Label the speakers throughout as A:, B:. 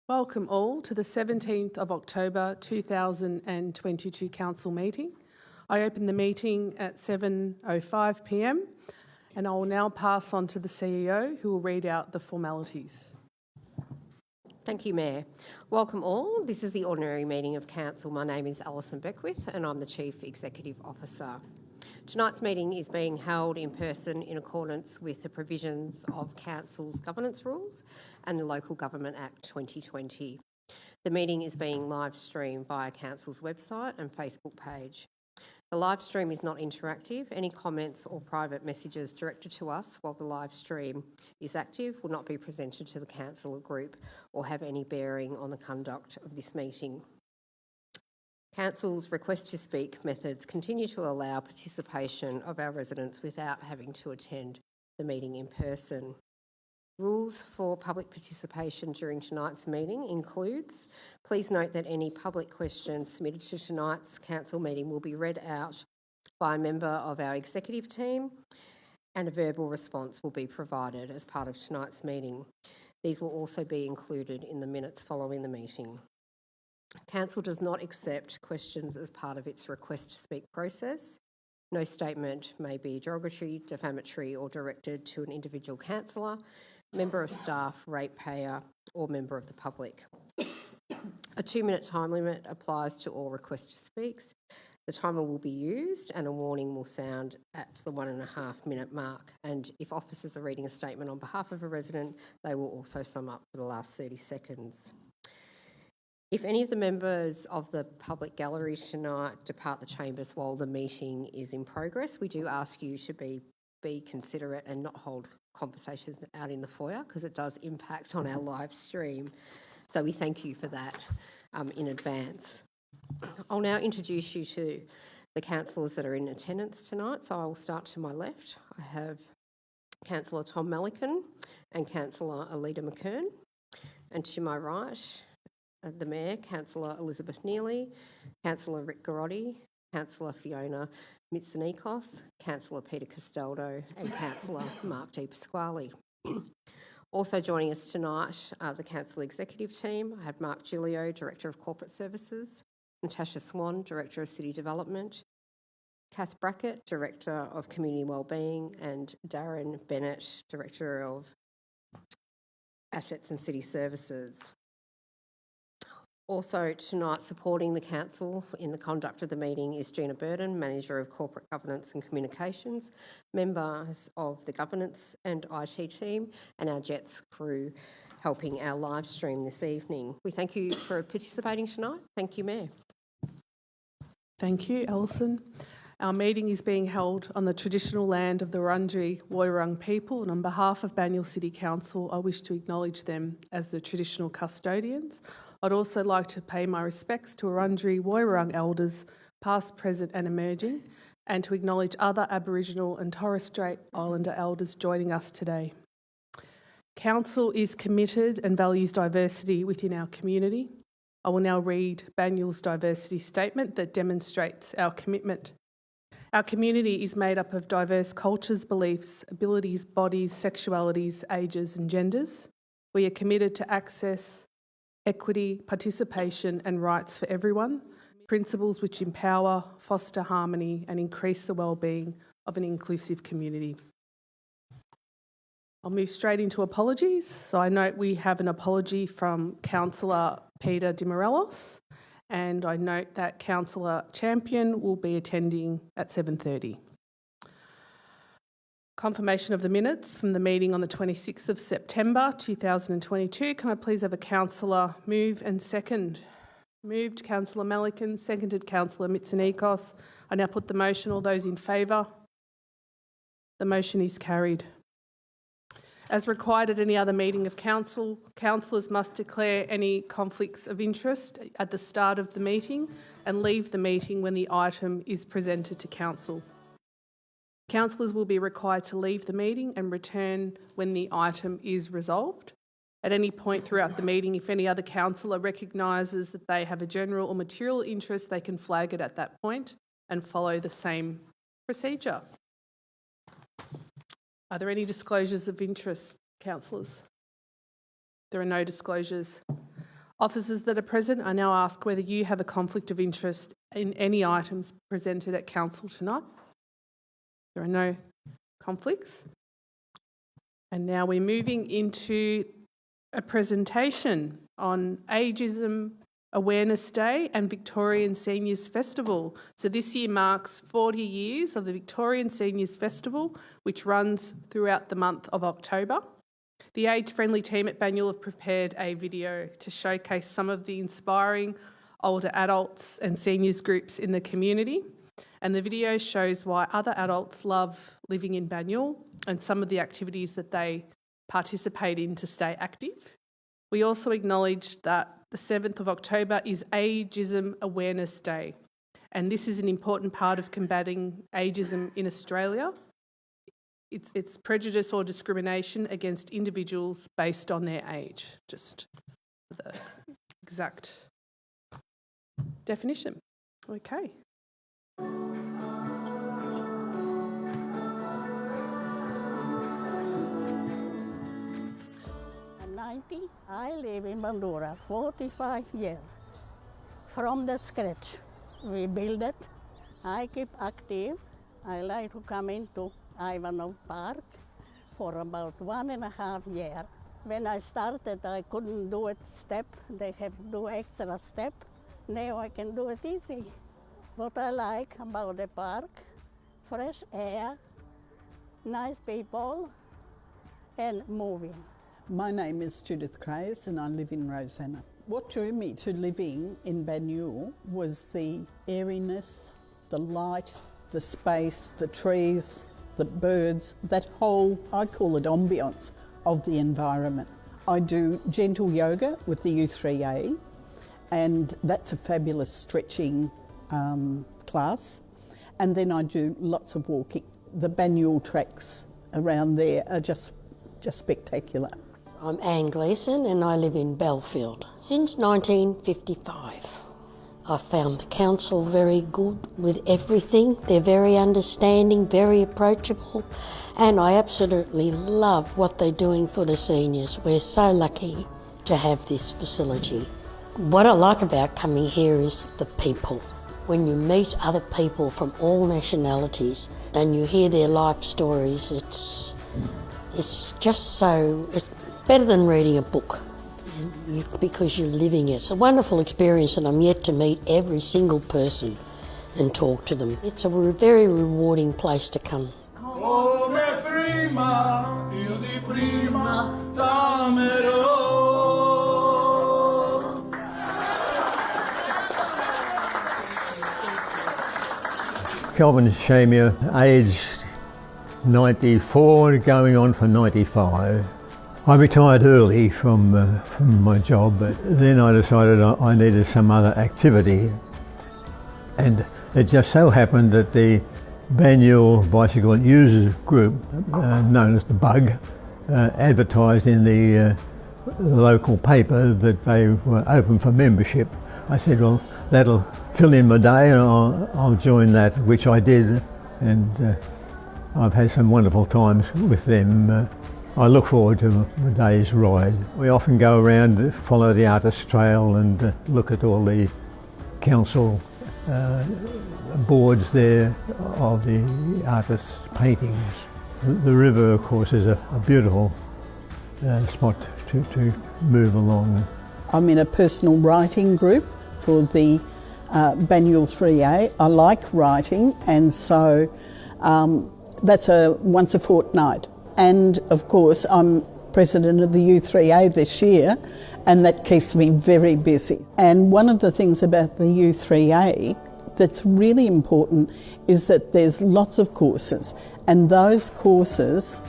A: Welcome all to the 17th of October 2022 Council meeting. I open the meeting at 7:05 p.m. and I will now pass on to the CEO who will read out the formalities.
B: Thank you, Mayor. Welcome all. This is the ordinary meeting of Council. My name is Alison Beckwith and I'm the Chief Executive Officer. Tonight's meeting is being held in person in accordance with the provisions of Council's governance rules and the Local Government Act 2020. The meeting is being live streamed via Council's website and Facebook page. The live stream is not interactive. Any comments or private messages directed to us while the live stream is active will not be presented to the Council or group or have any bearing on the conduct of this meeting. Council's request to speak methods continue to allow participation of our residents without having to attend the meeting in person. Rules for public participation during tonight's meeting includes, please note that any public questions submitted to tonight's council meeting will be read out by a member of our executive team and a verbal response will be provided as part of tonight's meeting. These will also be included in the minutes following the meeting. Council does not accept questions as part of its request to speak process. No statement may be derogatory, defamatory or directed to an individual councillor, member of staff, ratepayer or member of the public. A 2-minute time limit applies to all requests to speak. The timer will be used and a warning will sound at the 1.5 minute mark. And if officers are reading a statement on behalf of a resident, they will also sum up for the last 30 seconds. If any of the members of the public gallery tonight depart the chambers while the meeting is in progress, we do ask you to be considerate and not hold conversations out in the foyer because it does impact on our live stream. So we thank you for that in advance. I'll now introduce you to the councillors that are in attendance tonight. So I will start to my left. I have Councillor Tom Melican and Councillor Alida McKern. And to my right, the Mayor, Councillor Elizabeth Neely, Councillor Rick Garotti, Councillor Fiona Mitsonikos, Councillor Peter Castaldo and Councillor Mark Di Pasquale. Also joining us tonight are the Council Executive Team. I have Mark Giglio, Director of Corporate Services, Natasha Swan, Director of City Development, Kath Brackett, Director of Community Wellbeing and Darren Bennett, Director of Assets and City Services. Also tonight supporting the Council in the conduct of the meeting is Gina Burden, Manager of Corporate Governance and Communications, members of the Governance and IT team and our Jets crew helping our live stream this evening. We thank you for participating tonight. Thank you, Mayor.
A: Thank you, Alison. Our meeting is being held on the traditional land of the Wurundjeri Woiwurrung people, and on behalf of Banyule City Council, I wish to acknowledge them as the traditional custodians. I'd also like to pay my respects to Wurundjeri Woiwurrung elders, past, present and emerging, and to acknowledge other Aboriginal and Torres Strait Islander elders joining us today. Council is committed and values diversity within our community. I will now read Banyule's diversity statement that demonstrates our commitment. Our community is made up of diverse cultures, beliefs, abilities, bodies, sexualities, ages and genders. We are committed to access, equity, participation and rights for everyone, principles which empower, foster harmony and increase the well-being of an inclusive community. I'll move straight into apologies. So I note we have an apology from Councillor Peter De Morelos, and I note that Councillor Champion will be attending at 7:30. Confirmation of the minutes from the meeting on the 26th of September 2022. Can I please have a councillor move and second? Moved, Councillor Melican, seconded Councillor Mitsonikos. I now put the motion. All those in favour? The motion is carried. As required at any other meeting of council, councillors must declare any conflicts of interest at the start of the meeting and leave the meeting when the item is presented to council. Councillors will be required to leave the meeting and return when the item is resolved. At any point throughout the meeting, if any other councillor recognises that they have a general or material interest, they can flag it at that point and follow the same procedure. Are there any disclosures of interest, councillors? There are no disclosures. Officers that are present, I now ask whether you have a conflict of interest in any items presented at Council tonight. There are no conflicts. And now we're moving into a presentation on Ageism Awareness Day and Victorian Seniors Festival. So this year marks 40 years of the Victorian Seniors Festival, which runs throughout the month of October. The age-friendly team at Banyule have prepared a video to showcase some of the inspiring older adults and seniors groups in the community. And the video shows why other adults love living in Banyule and some of the activities that they participate in to stay active. We also acknowledge that the 7th of October is Ageism Awareness Day, and this is an important part of combating ageism in Australia. It's prejudice or discrimination against individuals based on their age, just the exact definition. Okay.
C: I'm 90. I live in Bandura 45 years. From the scratch, we build it. I keep active. I like to come into Ivanhoe Park for about 1.5 years. When I started, I couldn't do it step. They have to do extra step. Now I can do it easy. What I like about the park, fresh air, nice people, and moving.
D: My name is Judith Craze and I live in Rosanna. What drew me to living in Banyule was the airiness, the light, the space, the trees, the birds, that whole, I call it ambience of the environment. I do gentle yoga with the U3A, and that's a fabulous stretching class. And then I do lots of walking. The Banyule tracks around there are just spectacular.
E: I'm Anne Gleeson and I live in Belfield. Since 1955, I've found the council very good with everything. They're very understanding, very approachable, and I absolutely love what they're doing for the seniors. We're so lucky to have this facility. What I like about coming here is the people. When you meet other people from all nationalities and you hear their life stories, it's just so, it's better than reading a book because you're living it. It's a wonderful experience and I'm yet to meet every single person and talk to them. It's a very rewarding place to come.
F: Come prima, più di prima, t'amerò.
G: Kelvin Shamia, aged 94, going on for 95. I retired early from my job, but then I decided I needed some other activity. And it just so happened that the Banyule Bicycle Users Group, known as the BUG, advertised in the local paper that they were open for membership. I said, well, that'll fill in my day and I'll join that, which I did, and I've had some wonderful times with them. I look forward to the day's ride. We often go around, follow the artist trail and look at all the council boards there of the artists' paintings. The river, of course, is a beautiful spot to move along.
D: I'm in a personal writing group for the Banyule 3A. I like writing, and so that's once a fortnight. And of course, I'm president of the U3A this year, and that keeps me very busy. And one of the things about the U3A that's really important is that there's lots of courses, and those courses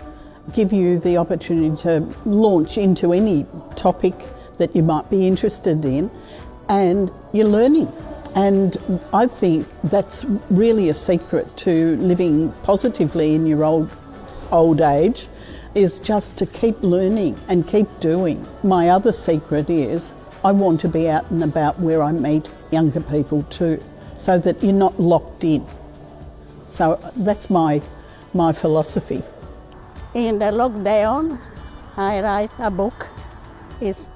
D: give you the opportunity to launch into any topic that you might be interested in, and you're learning. And I think that's really a secret to living positively in your old age, is just to keep learning and keep doing. My other secret is I want to be out and about where I meet younger people too, so that you're not locked in. So that's my philosophy.
C: In the lockdown, I write a book. It's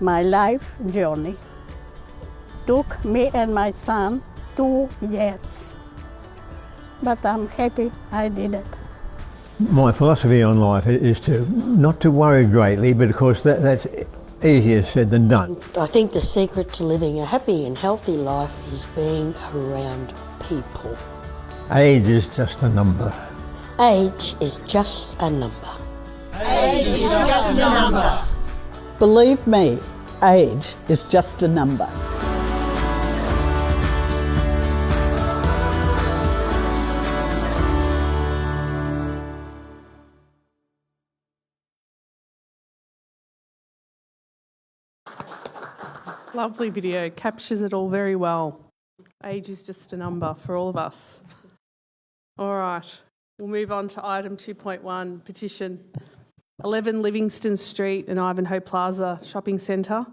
C: my life journey. Took me and my son 2 years, but I'm happy I did it.
G: My philosophy on life is to not to worry greatly, but of course that's easier said than done.
E: I think the secret to living a happy and healthy life is being around people.
G: Age is just a number.
E: Age is just a number.
D: Believe me, age is just a number.
A: Lovely video, captures it all very well. Age is just a number for all of us. All right, we'll move on to item 2.1, petition 11 Livingston Street and Ivanhoe Plaza Shopping Centre,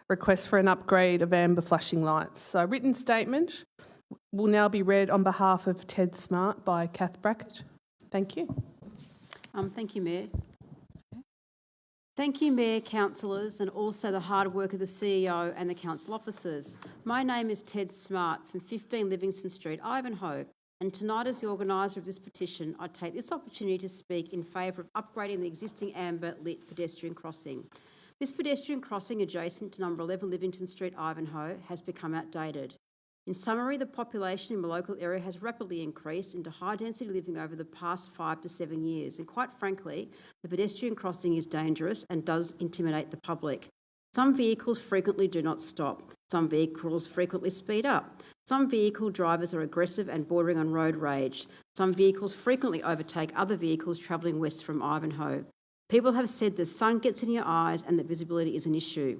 A: request for an upgrade of amber flashing lights. So a written statement will now be read on behalf of Ted Smart by Kath Brackett. Thank you.
H: Thank you, Mayor. Thank you, Mayor, councillors, and also the hard work of the CEO and the council officers. My name is Ted Smart from 15 Livingston Street, Ivanhoe, and tonight as the organiser of this petition, I take this opportunity to speak in favour of upgrading the existing amber lit pedestrian crossing. This pedestrian crossing adjacent to number 11 Livingston Street, Ivanhoe, has become outdated. In summary, the population in the local area has rapidly increased into high-density living over the past 5 to 7 years, and quite frankly, the pedestrian crossing is dangerous and does intimidate the public. Some vehicles frequently do not stop. Some vehicles frequently speed up. Some vehicle drivers are aggressive and bordering on road rage. Some vehicles frequently overtake other vehicles travelling west from Ivanhoe. People have said the sun gets in your eyes and that visibility is an issue.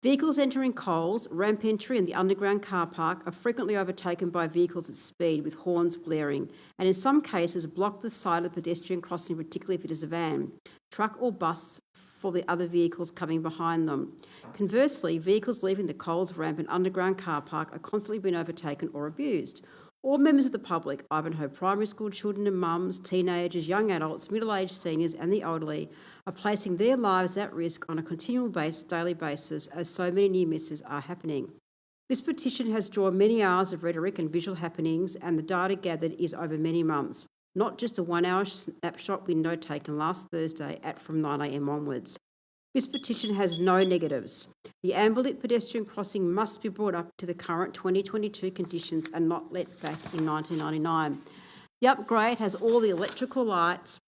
H: Vehicles entering Coles, ramp entry and the underground car park are frequently overtaken by vehicles at speed with horns blaring, and in some cases block the side of the pedestrian crossing, particularly if it is a van, truck or bus for the other vehicles coming behind them. Conversely, vehicles leaving the Coles ramp and underground car park are constantly being overtaken or abused. All members of the public, Ivanhoe primary school children and mums, teenagers, young adults, middle-aged seniors and the elderly, are placing their lives at risk on a continual daily basis as so many near misses are happening. This petition has drawn many hours of rhetoric and visual happenings, and the data gathered is over many months, not just a 1 hour snapshot window taken last Thursday at from 9 a.m. onwards. This petition has no negatives. The amber lit pedestrian crossing must be brought up to the current 2022 conditions and not let back in 1999. The upgrade has all the electrical lights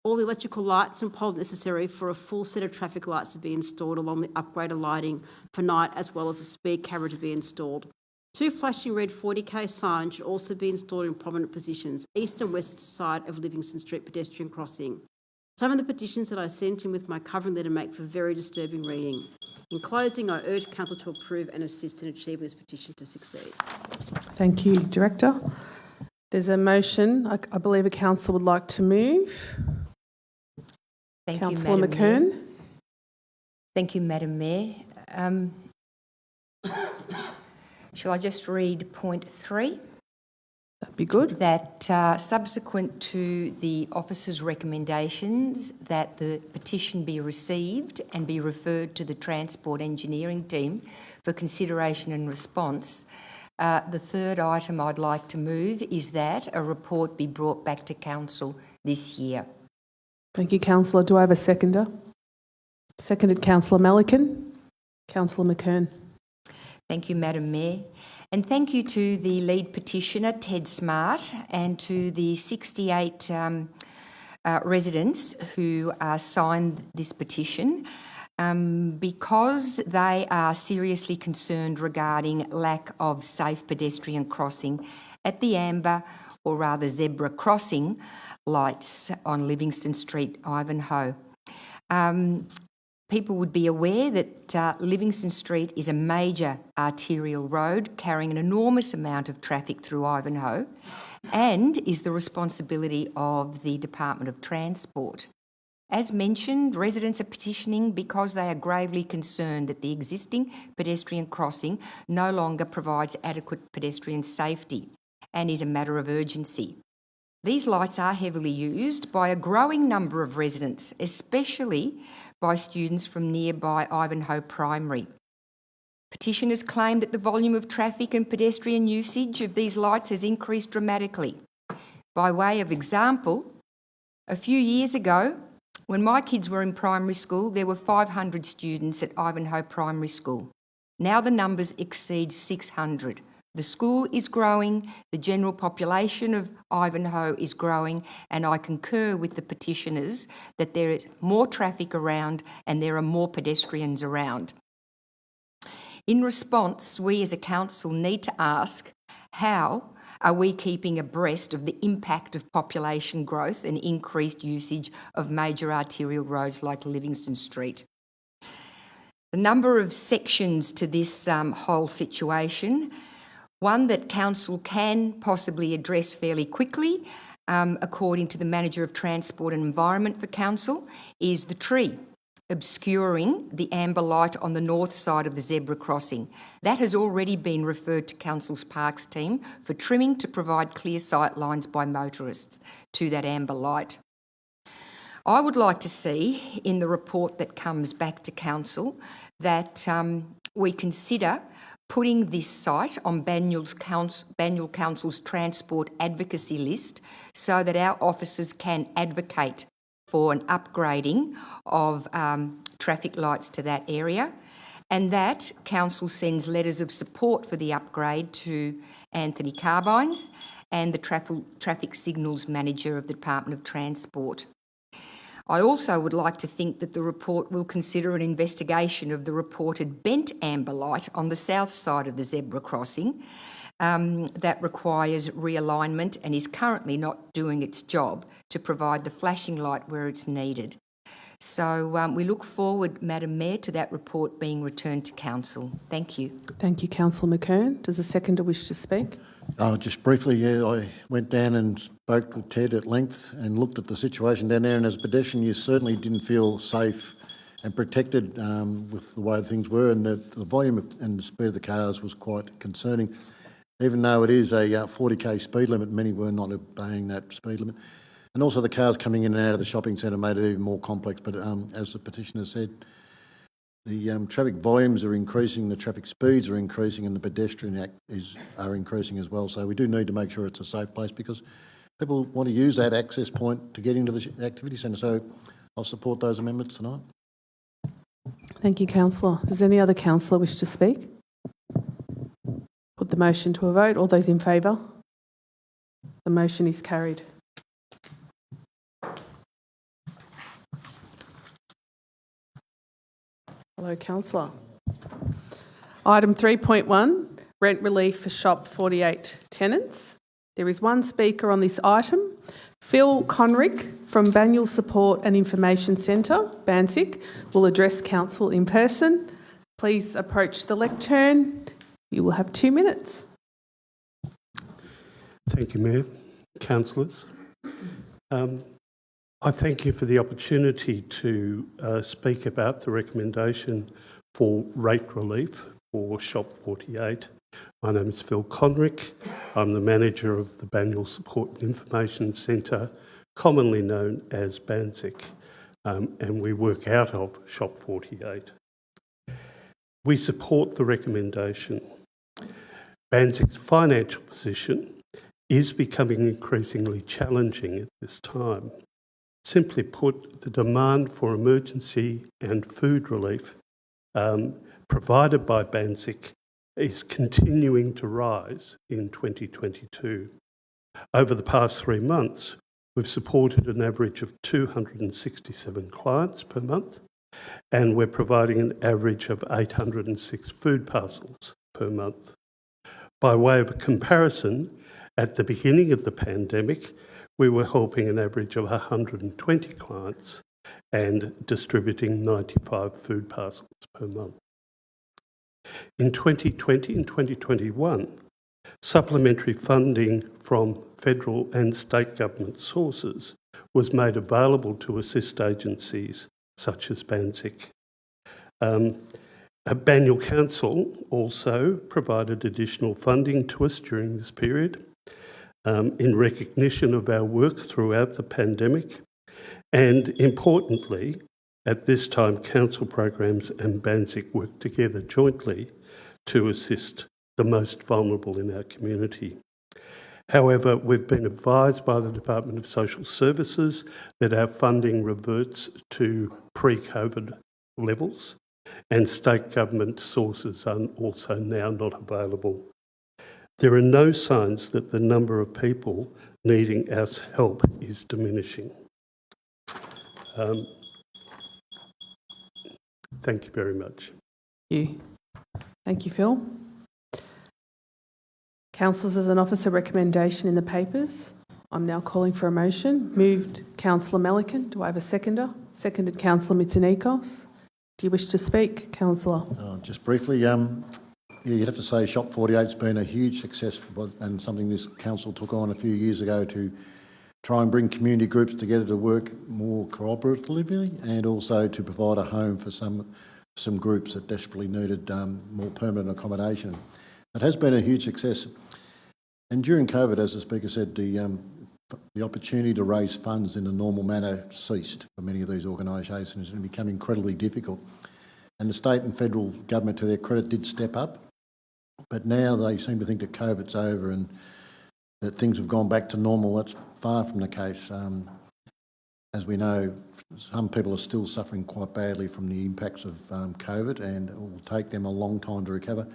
H: and poles necessary for a full set of traffic lights to be installed along the upgraded lighting for night, as well as a speed camera to be installed. 2 flashing red 40k signs should also be installed in prominent positions, east and west side of Livingston Street pedestrian crossing. Some of the petitions that I sent in with my covering letter make for very disturbing reading. In closing, I urge Council to approve and assist in achieving this petition to succeed.
A: Thank you, Director. There's a motion. I believe a councillor would like to move.
I: Thank
A: Councillor
I: you, Madam Mayor.
A: McKern.
I: Thank you, Madam Mayor. Shall I just read point 3?
A: That'd be good.
I: That subsequent to the officer's recommendations that the petition be received and be referred to the Transport Engineering team for consideration and response, the third item I'd like to move is that a report be brought back to Council this year.
A: Thank you, Councillor. Do I have a seconder? Seconded, Councillor Melican. Councillor McKern.
I: Thank you, Madam Mayor. And thank you to the lead petitioner, Ted Smart, and to the 68 residents who signed this petition because they are seriously concerned regarding lack of safe pedestrian crossing at the amber, or rather zebra crossing, lights on Livingston Street, Ivanhoe. People would be aware that Livingston Street is a major arterial road carrying an enormous amount of traffic through Ivanhoe and is the responsibility of the Department of Transport. As mentioned, residents are petitioning because they are gravely concerned that the existing pedestrian crossing no longer provides adequate pedestrian safety and is a matter of urgency. These lights are heavily used by a growing number of residents, especially by students from nearby Ivanhoe Primary. Petitioners claim that the volume of traffic and pedestrian usage of these lights has increased dramatically. By way of example, a few years ago, when my kids were in primary school, there were 500 students at Ivanhoe Primary School. Now the numbers exceed 600. The school is growing, the general population of Ivanhoe is growing, and I concur with the petitioners that there is more traffic around and there are more pedestrians around. In response, we as a council need to ask, how are we keeping abreast of the impact of population growth and increased usage of major arterial roads like Livingston Street? The number of sections to this whole situation, one that council can possibly address fairly quickly, according to the Manager of Transport and Environment for council, is the tree obscuring the amber light on the north side of the zebra crossing. That has already been referred to council's parks team for trimming to provide clear sight lines by motorists to that amber light. I would like to see in the report that comes back to council that we consider putting this site on Banyule Council's transport advocacy list so that our officers can advocate for an upgrading of traffic lights to that area, and that council sends letters of support for the upgrade to Anthony Carbines and the traffic signals manager of the Department of Transport. I also would like to think that the report will consider an investigation of the reported bent amber light on the south side of the zebra crossing that requires realignment and is currently not doing its job to provide the flashing light where it's needed. So we look forward, Madam Mayor, to that report being returned to council. Thank you.
A: Thank you, Councillor McKern. Does the seconder wish to speak?
J: Just briefly, yeah, I went down and spoke with Ted at length and looked at the situation down there, and as a pedestrian you certainly didn't feel safe and protected with the way things were, and the volume and the speed of the cars was quite concerning. Even though it is a 40k speed limit, many were not obeying that speed limit. And also the cars coming in and out of the shopping centre made it even more complex, but as the petitioner said, the traffic volumes are increasing, the traffic speeds are increasing, and the pedestrian are increasing as well. So we do need to make sure it's a safe place because people want to use that access point to get into the activity centre. So I'll support those amendments tonight.
A: Thank you, Councillor. Does any other councillor wish to speak? Put the motion to a vote. All those in favour? The motion is carried. Hello, Councillor. Item 3.1, rent relief for Shop 48 tenants. There is one speaker on this item. Phil Conrick from Banyule Support and Information Centre, BANSIC, will address council in person. Please approach the lectern. You will have 2 minutes.
K: Thank you, Mayor. Councillors. I thank you for the opportunity to speak about the recommendation for rate relief for Shop 48. My name is Phil Conrick. I'm the manager of the Banyule Support and Information Centre, commonly known as BANSIC, and we work out of Shop 48. We support the recommendation. BANSIC's financial position is becoming increasingly challenging at this time. Simply put, the demand for emergency and food relief provided by BANSIC is continuing to rise in 2022. Over the past 3 months, we've supported an average of 267 clients per month, and we're providing an average of 806 food parcels per month. By way of a comparison, at the beginning of the pandemic, we were helping an average of 120 clients and distributing 95 food parcels per month. In 2020 and 2021, supplementary funding from federal and state government sources was made available to assist agencies such as BANSIC. Banyule Council also provided additional funding to us during this period. in recognition of our work throughout the pandemic. And importantly, at this time, council programs and BANZIC work together jointly to assist the most vulnerable in our community. However, we've been advised by the Department of Social Services that our funding reverts to pre-COVID levels, and state government sources are also now not available. There are no signs that the number of people needing our help is diminishing. Thank you very much.
A: Thank you, Phil. Councillors, there's an officer recommendation in the papers. I'm now calling for a motion. Moved Councillor Melican. Do I have a seconder? Seconded Councillor Mitsonikos. Do you wish to speak, Councillor?
J: Just briefly, you'd have to say Shop 48's been a huge success and something this council took on a few years ago to try and bring community groups together to work more cooperatively and also to provide a home for some groups that desperately needed more permanent accommodation. It has been a huge success. And during COVID, as the Speaker said, the opportunity to raise funds in a normal manner ceased for many of these organisations and become incredibly difficult. And the state and federal government, to their credit, did step up. But now they seem to think that COVID's over and that things have gone back to normal. That's far from the case. As we know, some people are still suffering quite badly from the impacts of COVID, and it will take them a long time to recover.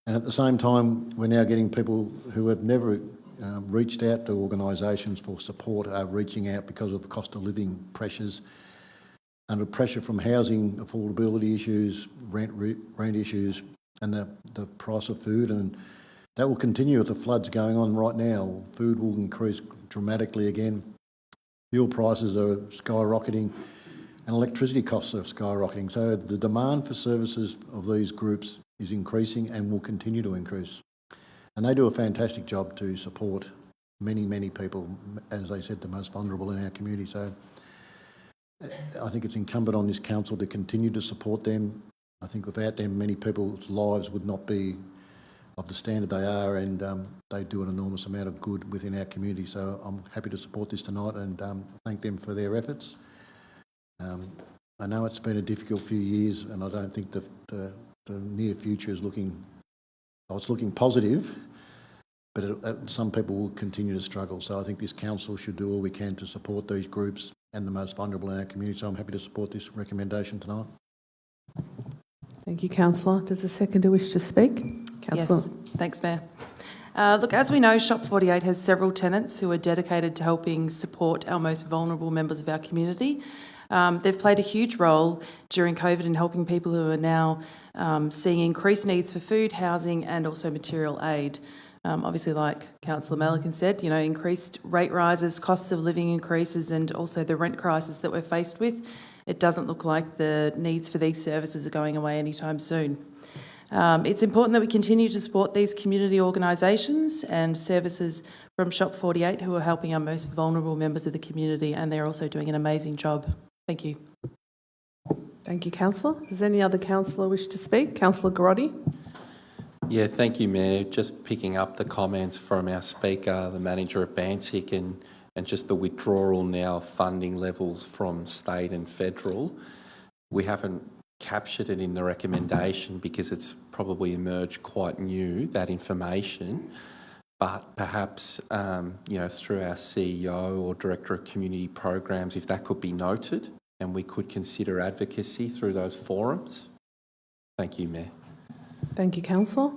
J: And at the same time, we're now getting people who have never reached out to organisations for support are reaching out because of the cost of living pressures, under pressure from housing affordability issues, rent issues, and the price of food. And that will continue with the floods going on right now. Food will increase dramatically again. Fuel prices are skyrocketing and electricity costs are skyrocketing. So the demand for services of these groups is increasing and will continue to increase. And they do a fantastic job to support many, many people, as I said, the most vulnerable in our community. So I think it's incumbent on this council to continue to support them. I think without them, many people's lives would not be of the standard they are, and they do an enormous amount of good within our community. So I'm happy to support this tonight and thank them for their efforts. I know it's been a difficult few years, and I don't think the near future is looking, it's looking positive, but some people will continue to struggle. So I think this council should do all we can to support these groups and the most vulnerable in our community. So I'm happy to support this recommendation tonight.
A: Thank you, Councillor. Does the seconder wish to speak? Councillor.
L: Yes, thanks, Mayor. Look, as we know, Shop 48 has several tenants who are dedicated to helping support our most vulnerable members of our community. They've played a huge role during COVID in helping people who are now seeing increased needs for food, housing and also material aid. Obviously, like Councillor Melican said, you know, increased rate rises, costs of living increases and also the rent crisis that we're faced with. It doesn't look like the needs for these services are going away anytime soon. It's important that we continue to support these community organisations and services from Shop 48 who are helping our most vulnerable members of the community, and they're also doing an amazing job. Thank you.
A: Thank you, Councillor. Does any other councillor wish to speak? Councillor Garotti.
M: Yeah, thank you, Mayor. Just picking up the comments from our Speaker, the manager of BANZIC, and just the withdrawal now of funding levels from state and federal. We haven't captured it in the recommendation because it's probably emerged quite new, that information, but perhaps you know, through our CEO or Director of Community Programs, if that could be noted and we could consider advocacy through those forums. Thank you, Mayor.
A: Thank you, Councillor.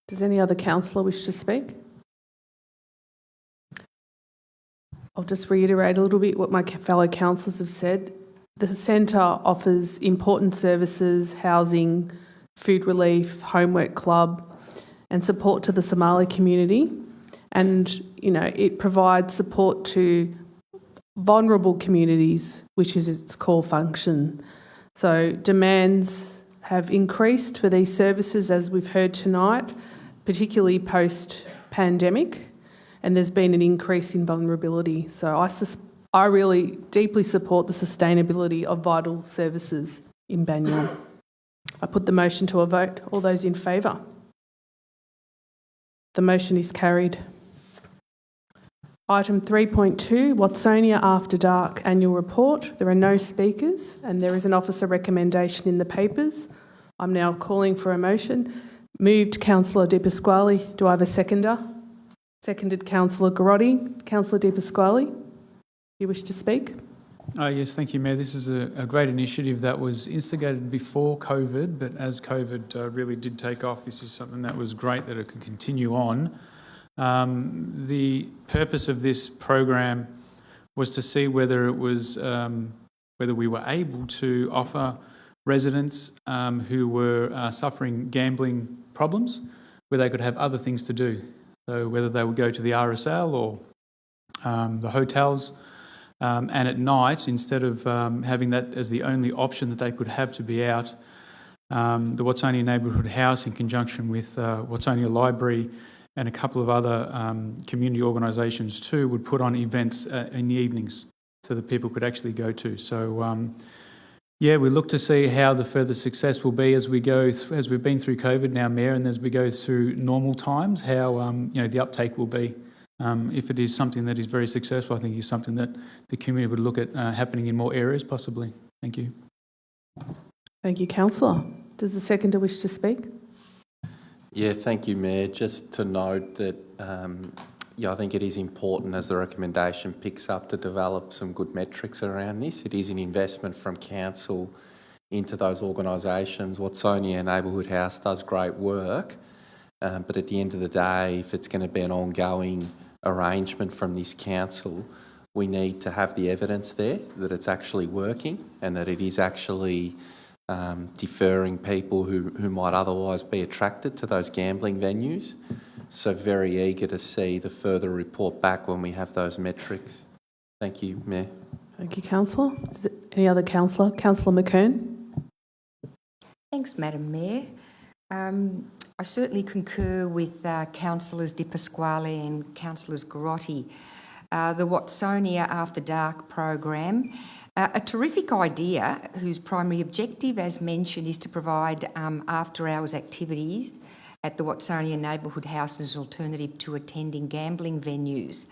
A: Does any other councillor wish to speak? I'll just reiterate a little bit what my fellow councillors have said. The centre offers important services, housing, food relief, homework club and support to the Somali community. And, you know, it provides support to vulnerable communities, which is its core function. So demands have increased for these services, as we've heard tonight, particularly post-pandemic, and there's been an increase in vulnerability. So I really deeply support the sustainability of vital services in Banyule. I put the motion to a vote. All those in favour? The motion is carried. Item 3.2, Watsonia After Dark Annual Report. There are no speakers and there is an officer recommendation in the papers. I'm now calling for a motion. Moved Councillor Di Pasquale. Do I have a seconder? Seconded Councillor Garotti. Councillor Di Pasquale, you wish to speak?
N: Yes, thank you, Mayor. This is a great initiative that was instigated before COVID, but as COVID really did take off, this is something that was great that it could continue on. The purpose of this program was to see whether it was whether we were able to offer residents who were suffering gambling problems where they could have other things to do. So whether they would go to the RSL or the hotels, and at night, instead of having that as the only option that they could have to be out, the Watsonia Neighbourhood House, in conjunction with Watsonia Library and a couple of other community organisations too, would put on events in the evenings so that people could actually go to. So yeah, we look to see how the further success will be as we go, as we've been through COVID now, Mayor, and as we go through normal times, how the uptake will be. If it is something that is very successful, I think it's something that the community would look at happening in more areas possibly. Thank you.
A: Thank you, Councillor. Does the seconder wish to speak?
M: Yeah, thank you, Mayor. Just to note that I think it is important, as the recommendation picks up, to develop some good metrics around this. It is an investment from Council into those organisations. Watsonia Neighbourhood House does great work, but at the end of the day, if it's going to be an ongoing arrangement from this Council, we need to have the evidence there that it's actually working and that it is actually deferring people who might otherwise be attracted to those gambling venues. So very eager to see the further report back when we have those metrics. Thank you, Mayor.
A: Thank you, Councillor. Is there any other councillor? Councillor McKern.
I: Thanks, Madam Mayor. I certainly concur with Councillors Di Pasquale and Councillors Garotti. The Watsonia After Dark program, a terrific idea whose primary objective, as mentioned, is to provide after-hours activities at the Watsonia Neighbourhood House as an alternative to attending gambling venues.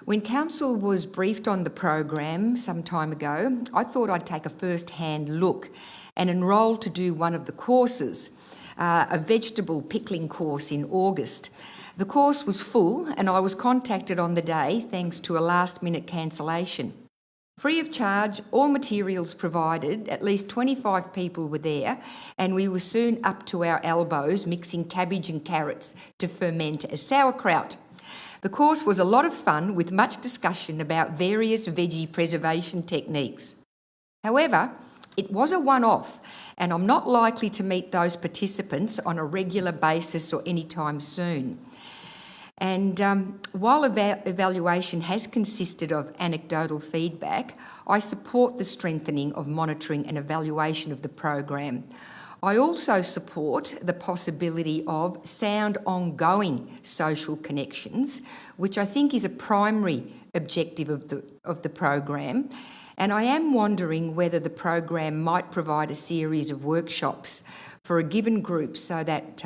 I: When Council was briefed on the program some time ago, I thought I'd take a first-hand look and enrol to do one of the courses, a vegetable pickling course in August. The course was full and I was contacted on the day thanks to a last-minute cancellation. Free of charge, all materials provided, at least 25 people were there, and we were soon up to our elbows mixing cabbage and carrots to ferment as sauerkraut. The course was a lot of fun with much discussion about various veggie preservation techniques. However, it was a one-off, and I'm not likely to meet those participants on a regular basis or anytime soon. And while evaluation has consisted of anecdotal feedback, I support the strengthening of monitoring and evaluation of the program. I also support the possibility of sound ongoing social connections, which I think is a primary objective of the program. And I am wondering whether the program might provide a series of workshops for a given group so that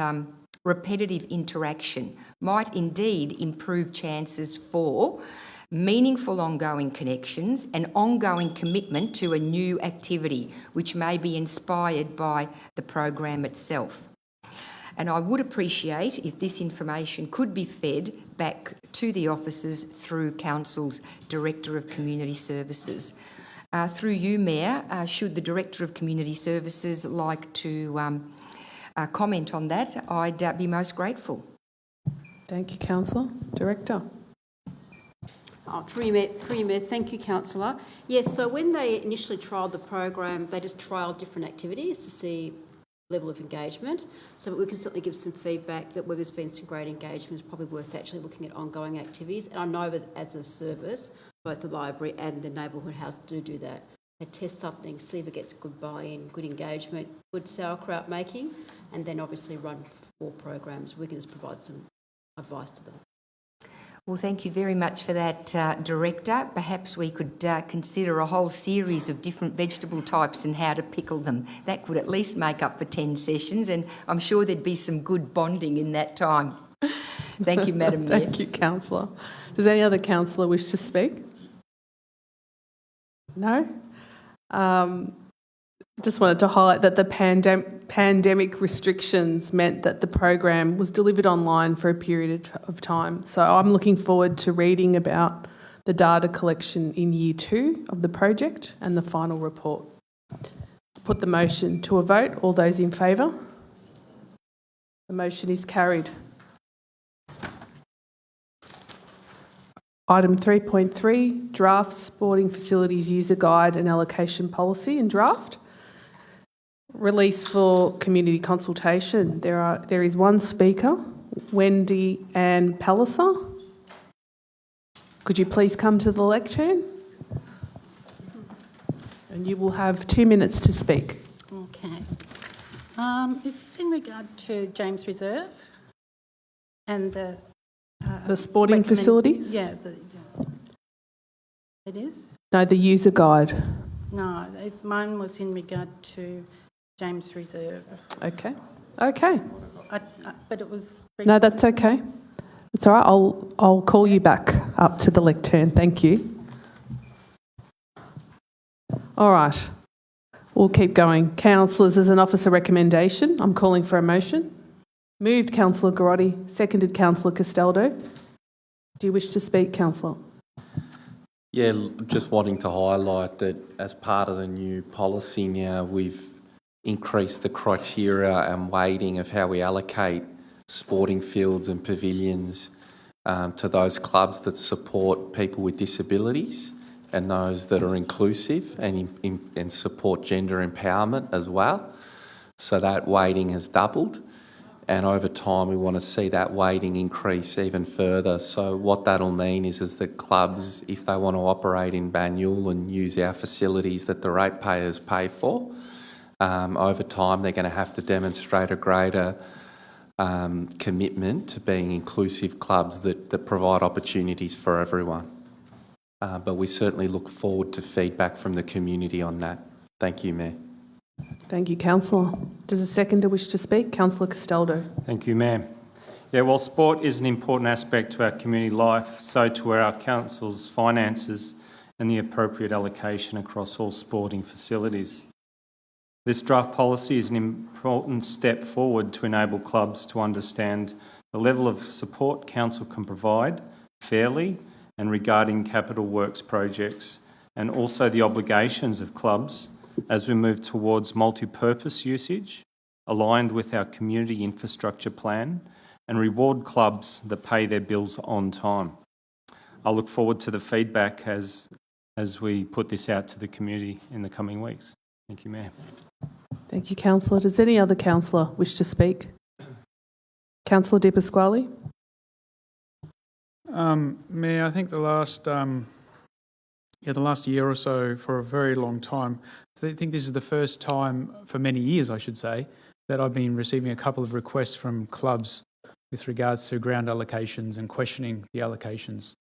I: repetitive interaction might indeed improve chances for meaningful ongoing connections and ongoing commitment to a new activity which may be inspired by the program itself. And I would appreciate if this information could be fed back to the officers through Council's Director of Community Services. Through you, Mayor, should the Director of Community Services like to comment on that, I'd be most grateful.
A: Thank you, Councillor. Director.
H: Through you, Mayor. Thank you, Councillor. Yes, so when they initially trialled the program, they just trialled different activities to see level of engagement. So we can certainly give some feedback that where there's been some great engagement, it's probably worth actually looking at ongoing activities. And I know that as a service, both the library and the neighbourhood house do that. They test something, see if it gets good buy-in, good engagement, good sauerkraut making, and then obviously run 4 programs. We can just provide some advice to them.
I: Well, thank you very much for that, Director. Perhaps we could consider a whole series of different vegetable types and how to pickle them. That could at least make up for 10 sessions, and I'm sure there'd be some good bonding in that time. Thank you, Madam Mayor.
A: Thank you, councillor. Does any other councillor wish to speak? No? Just wanted to highlight that the pandemic restrictions meant that the program was delivered online for a period of time. So I'm looking forward to reading about the data collection in year 2 of the project and the final report. Put the motion to a vote. All those in favour? The motion is carried. Item 3.3, draft sporting facilities user guide and allocation policy and draft. Release for community consultation. There is one speaker, Wendy Ann Palliser. Could you please come to the lectern? And you will have 2 minutes to speak.
C: Okay. Is this in regard to James Reserve and the
A: sporting facilities?
C: Yeah, it is?
A: No, the user guide.
C: No, mine was in regard to James Reserve.
A: Okay. Okay.
C: But it was...
A: No, that's okay. It's all right. I'll call you back up to the lectern. Thank you. All right. We'll keep going. Councillors, as an officer recommendation, I'm calling for a motion. Moved, Councillor Garotti. Seconded, Councillor Castaldo. Do you wish to speak, Councillor?
M: Yeah, just wanting to highlight that as part of the new policy now, we've increased the criteria and weighting of how we allocate sporting fields and pavilions to those clubs that support people with disabilities and those that are inclusive and support gender empowerment as well. So that weighting has doubled, and over time we want to see that weighting increase even further. So what that'll mean is that clubs, if they want to operate in Banyule and use our facilities that the ratepayers pay for, over time they're going to have to demonstrate a greater commitment to being inclusive clubs that provide opportunities for everyone. But we certainly look forward to feedback from the community on that. Thank you, Mayor.
A: Thank you, Councillor. Does a seconder wish to speak? Councillor Castaldo.
O: Thank you, Mayor. Yeah, while sport is an important aspect to our community life, so too are our council's finances and the appropriate allocation across all sporting facilities. This draft policy is an important step forward to enable clubs to understand the level of support council can provide fairly and regarding capital works projects, and also the obligations of clubs as we move towards multi-purpose usage, aligned with our community infrastructure plan, and reward clubs that pay their bills on time. I look forward to the feedback as we put this out to the community in the coming weeks. Thank you, Mayor.
A: Thank you, Councillor. Does any other councillor wish to speak? Councillor De Pasquale.
N: Mayor, I think the last year or so, for a very long time, I think this is the first time for many years, I should say, that I've been receiving a couple of requests from clubs with regards to ground allocations and questioning the allocations.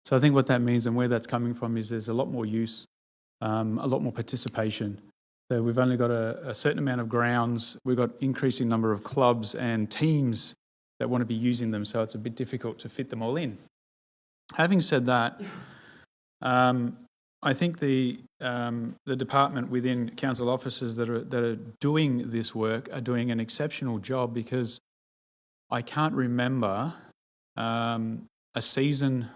N: So I think what that means and where that's coming from is there's a lot more use, a lot more participation. So we've only got a certain amount of grounds, we've got increasing number of clubs and teams that want to be using them, so it's a bit difficult to fit them all in. Having said that, I think the department within council offices that are doing this work are doing an exceptional job, because I can't remember a season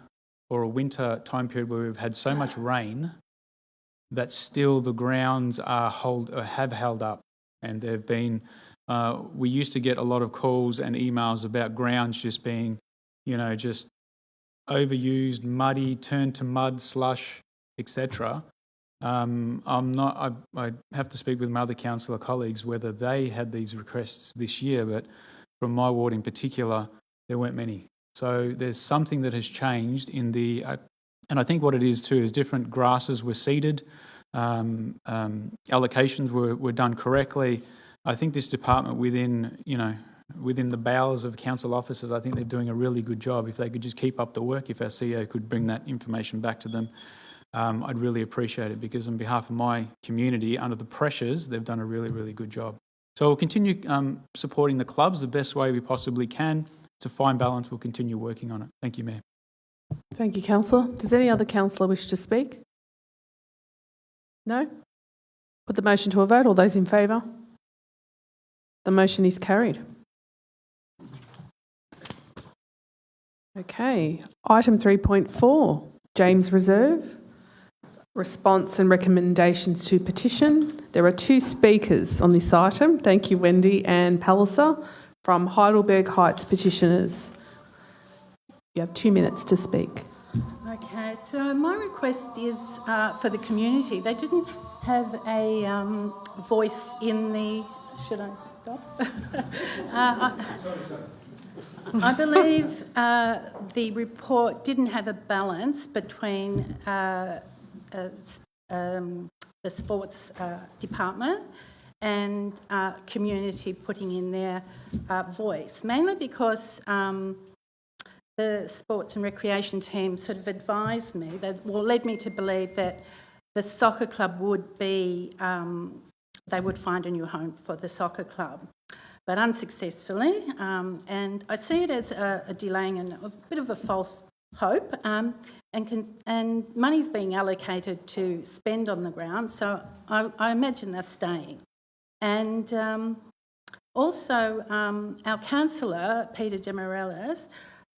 N: or a winter time period where we've had so much rain that still the grounds have held up, and they've been. We used to get a lot of calls and emails about grounds just being, just overused, muddy, turned to mud, slush, etc. I have to speak with my other councillor colleagues whether they had these requests this year, but from my ward in particular, there weren't many. So there's something that has changed in the, and I think what it is too is different grasses were seeded, allocations were done correctly. I think this department within the bowels of council offices, I think they're doing a really good job. If they could just keep up the work, if our CEO could bring that information back to them, I'd really appreciate it, because on behalf of my community, under the pressures, they've done a really, really good job. So we'll continue supporting the clubs the best way we possibly can, it's a fine balance. We'll continue working on it. Thank you, Mayor.
A: Thank you, councillor. Does any other councillor wish to speak? No? Put the motion to a vote. All those in favour? The motion is carried. Okay, item 3.4, James Reserve. Response and recommendations to petition. There are 2 speakers on this item. Thank you, Wendy and Palliser, from Heidelberg Heights petitioners. You have 2 minutes to speak.
C: Okay, so my request is for the community. They didn't have a voice in the... Should I stop? I believe the report didn't have a balance between the sports department and community putting in their voice, mainly because the sports and recreation team sort of advised me, led me to believe that the soccer club would be, they would find a new home for the soccer club, but unsuccessfully. And I see it as a delaying and a bit of a false hope, and money's being allocated to spend on the ground, so I imagine they're staying. And also, our councillor, Peter Demirellis,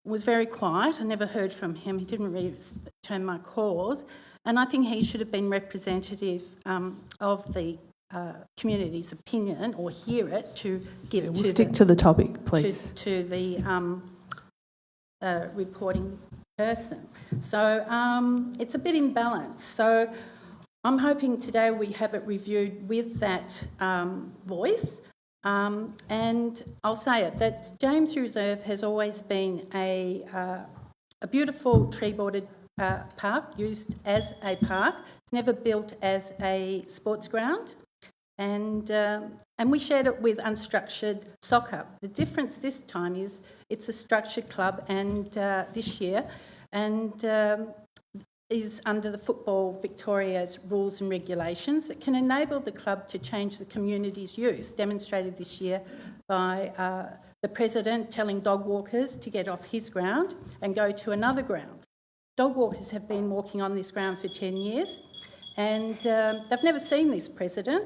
C: was very quiet. I never heard from him. He didn't return my calls, and I think he should have been representative of the community's opinion, or hear it, to give
A: We'll stick to the topic, please.
C: To the reporting person. So it's a bit imbalanced. So I'm hoping today we have it reviewed with that voice. And I'll say it, that James Reserve has always been a beautiful tree-bordered park, used as a park. It's never built as a sports ground. And we shared it with unstructured soccer. The difference this time is it's a structured club, and this year, and is under the Football Victoria's rules and regulations that can enable the club to change the community's use, demonstrated this year by the president telling dog walkers to get off his ground and go to another ground. Dog walkers have been walking on this ground for 10 years, and they've never seen this precedent.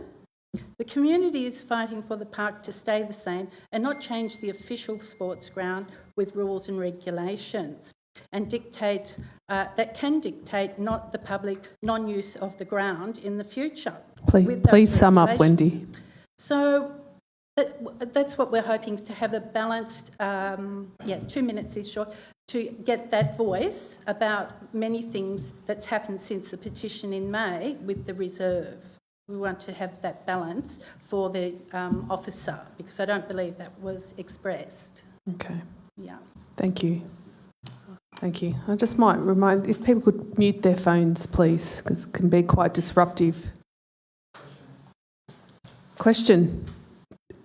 C: The community is fighting for the park to stay the same and not change the official sports ground with rules and regulations, and dictate that can dictate not the public non-use of the ground in the future.
A: Please sum up, Wendy.
C: So that's what we're hoping, to have a balanced, 2 minutes is short, to get that voice about many things that's happened since the petition in May with the reserve. We want to have that balance for the officer, because I don't believe that was expressed.
A: Okay.
C: Yeah.
A: Thank you. Thank you. I just might remind, if people could mute their phones, please, because it can be quite disruptive. Question.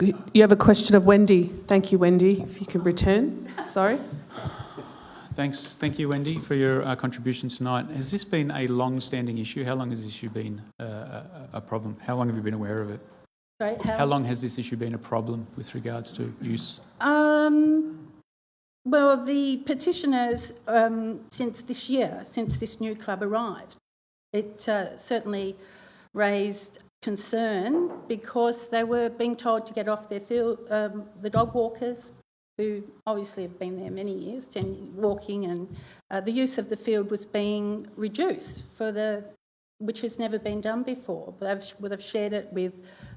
A: You have a question of Wendy. Thank you, Wendy. If you could return. Sorry.
N: Thanks. Thank you, Wendy, for your contribution tonight. Has this been a long-standing issue? How long has this issue been a problem? How long have you been aware of it?
C: Sorry,
N: how long has this issue been a problem with regards to use?
C: Well, the petitioners, since this year, since this new club arrived, it certainly raised concern because they were being told to get off their field, the dog walkers, who obviously have been there many years, walking, and the use of the field was being reduced, which has never been done before. They've shared it with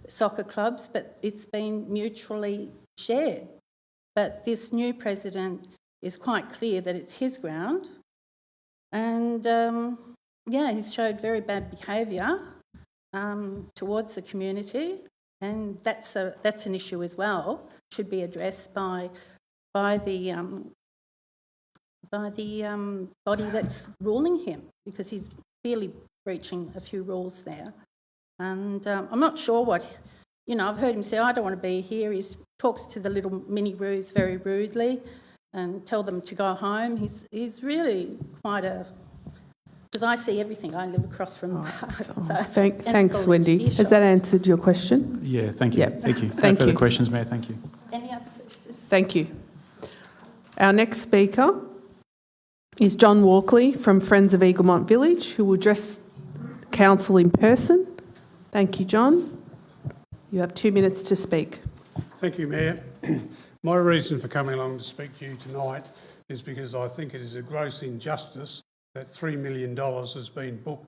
C: soccer clubs, but it's been mutually shared. But this new president is quite clear that it's his ground, and he's showed very bad behaviour towards the community, and that's an issue as well. Should be addressed by the body that's ruling him, because he's clearly breaching a few rules there. And I'm not sure what, I've heard him say, I don't want to be here. He talks to the little mini roos very rudely and tell them to go home. He's really quite because I see everything. I live across from the park.
A: Thanks, Wendy. Has that answered your question?
N: Yeah, thank you.
A: Yep.
N: Thank you.
A: Thank
N: No further
A: you.
N: questions, Mayor. Thank you.
C: Any other questions?
A: Thank you. Our next speaker is John Walkley from Friends of Eaglemont Village, who will address Council in person. Thank you, John. You have 2 minutes to speak.
P: Thank you, Mayor. My reason for coming along to speak to you tonight is because I think it is a gross injustice that $3 million has been booked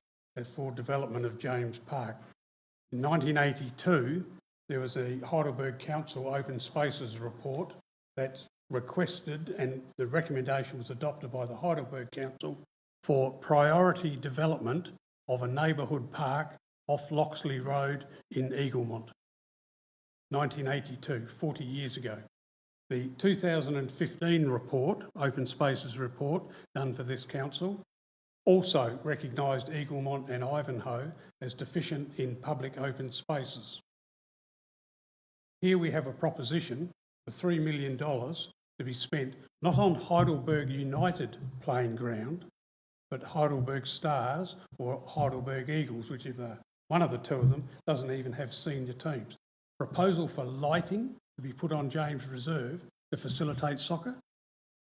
P: for development of James Park. In 1982, there was a Heidelberg Council Open Spaces report that requested, and the recommendation was adopted by the Heidelberg Council, for priority development of a neighbourhood park off Loxley Road in Eaglemont. 1982, 40 years ago. The 2015 report, Open Spaces report, done for this council, also recognised Eaglemont and Ivanhoe as deficient in public open spaces. Here we have a proposition for $3 million to be spent not on Heidelberg United playing ground, but Heidelberg Stars or Heidelberg Eagles, whichever one of the two of them doesn't even have senior teams. Proposal for lighting to be put on James Reserve to facilitate soccer.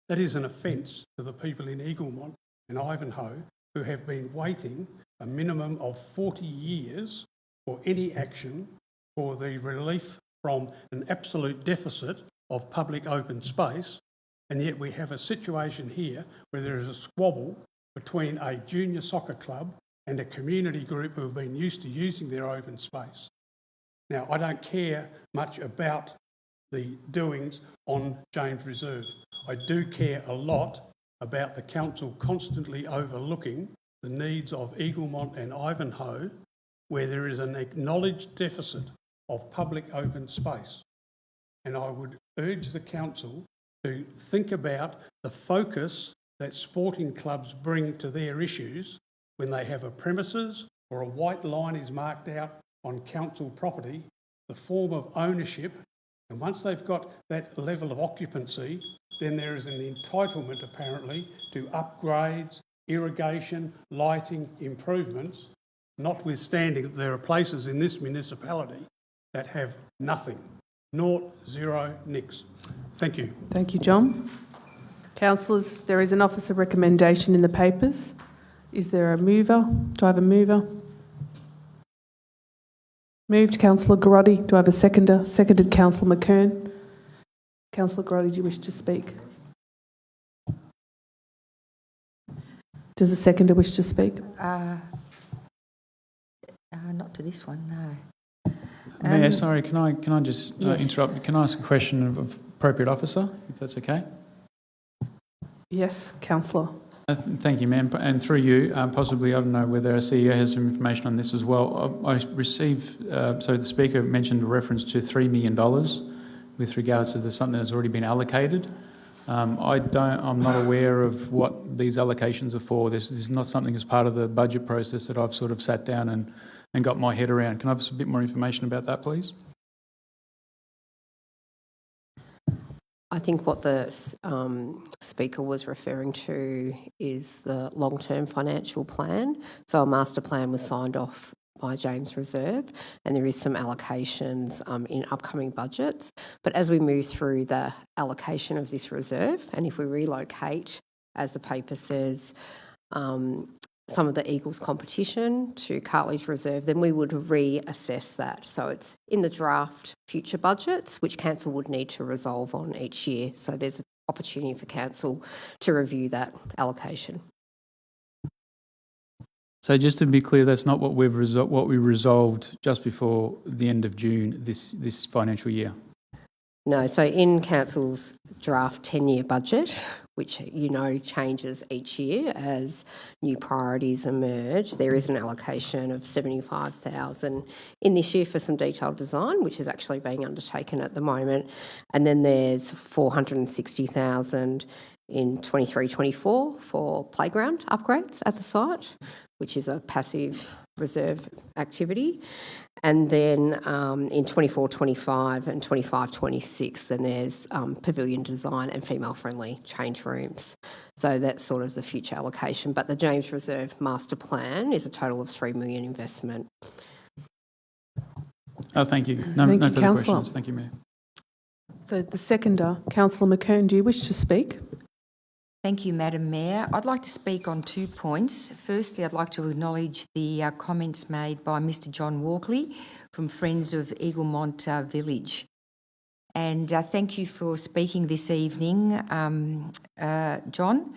P: That is an offence to the people in Eaglemont and Ivanhoe who have been waiting a minimum of 40 years for any action for the relief from an absolute deficit of public open space, and yet we have a situation here where there is a squabble between a junior soccer club and a community group who have been used to using their open space. Now, I don't care much about the doings on James Reserve. I do care a lot about the council constantly overlooking the needs of Eaglemont and Ivanhoe, where there is an acknowledged deficit of public open space. And I would urge the council to think about the focus that sporting clubs bring to their issues when they have a premises or a white line is marked out on council property, the form of ownership, and once they've got that level of occupancy, then there is an entitlement apparently to upgrades, irrigation, lighting, improvements, notwithstanding that there are places in this municipality that have nothing. Naught, zero, nix. Thank you.
A: Thank you, John. Councillors, there is an officer recommendation in the papers. Is there a mover? Do I have a mover? Moved, Councillor Garotti. Do I have a seconder? Seconded, Councillor McKern. Councillor Garotti, do you wish to speak? Does the seconder wish to speak?
I: Not to this one, no.
N: Mayor, sorry, can I just
I: Yes.
N: interrupt? Can I ask a question of appropriate officer, if that's okay?
A: Yes, Councillor.
N: Thank you, ma'am. And through you, possibly, I don't know whether our CEO has some information on this as well. I received, so the Speaker mentioned a reference to $3 million with regards to something that's already been allocated. I'm not aware of what these allocations are for. This is not something as part of the budget process that I've sort of sat down and got my head around. Can I have a bit more information about that, please?
B: I think what the Speaker was referring to is the long-term financial plan. So a master plan was signed off by James Reserve, and there is some allocations in upcoming budgets. But as we move through the allocation of this reserve, and if we relocate, as the paper says, some of the Eagles competition to Cartilage Reserve, then we would reassess that. So it's in the draft future budgets, which council would need to resolve on each year. So there's an opportunity for council to review that allocation.
N: So just to be clear, that's not what we resolved just before the end of June this financial year.
B: No, so in council's draft 10-year budget, which you know changes each year as new priorities emerge, there is an allocation of $75,000 in this year for some detailed design, which is actually being undertaken at the moment, and then there's $460,000 in 23-24 for playground upgrades at the site, which is a passive reserve activity. And then in 24-25 and 25-26, then there's pavilion design and female-friendly change rooms. So that's sort of the future allocation. But the James Reserve Master Plan is a total of $3 million investment.
N: Oh, thank you. No further questions. Thank you, Mayor.
A: So the seconder, Councillor McKern, do you wish to speak?
I: Thank you, Madam Mayor. I'd like to speak on 2 points. Firstly, I'd like to acknowledge the comments made by Mr John Walkley from Friends of Eaglemont Village. And thank you for speaking this evening, John.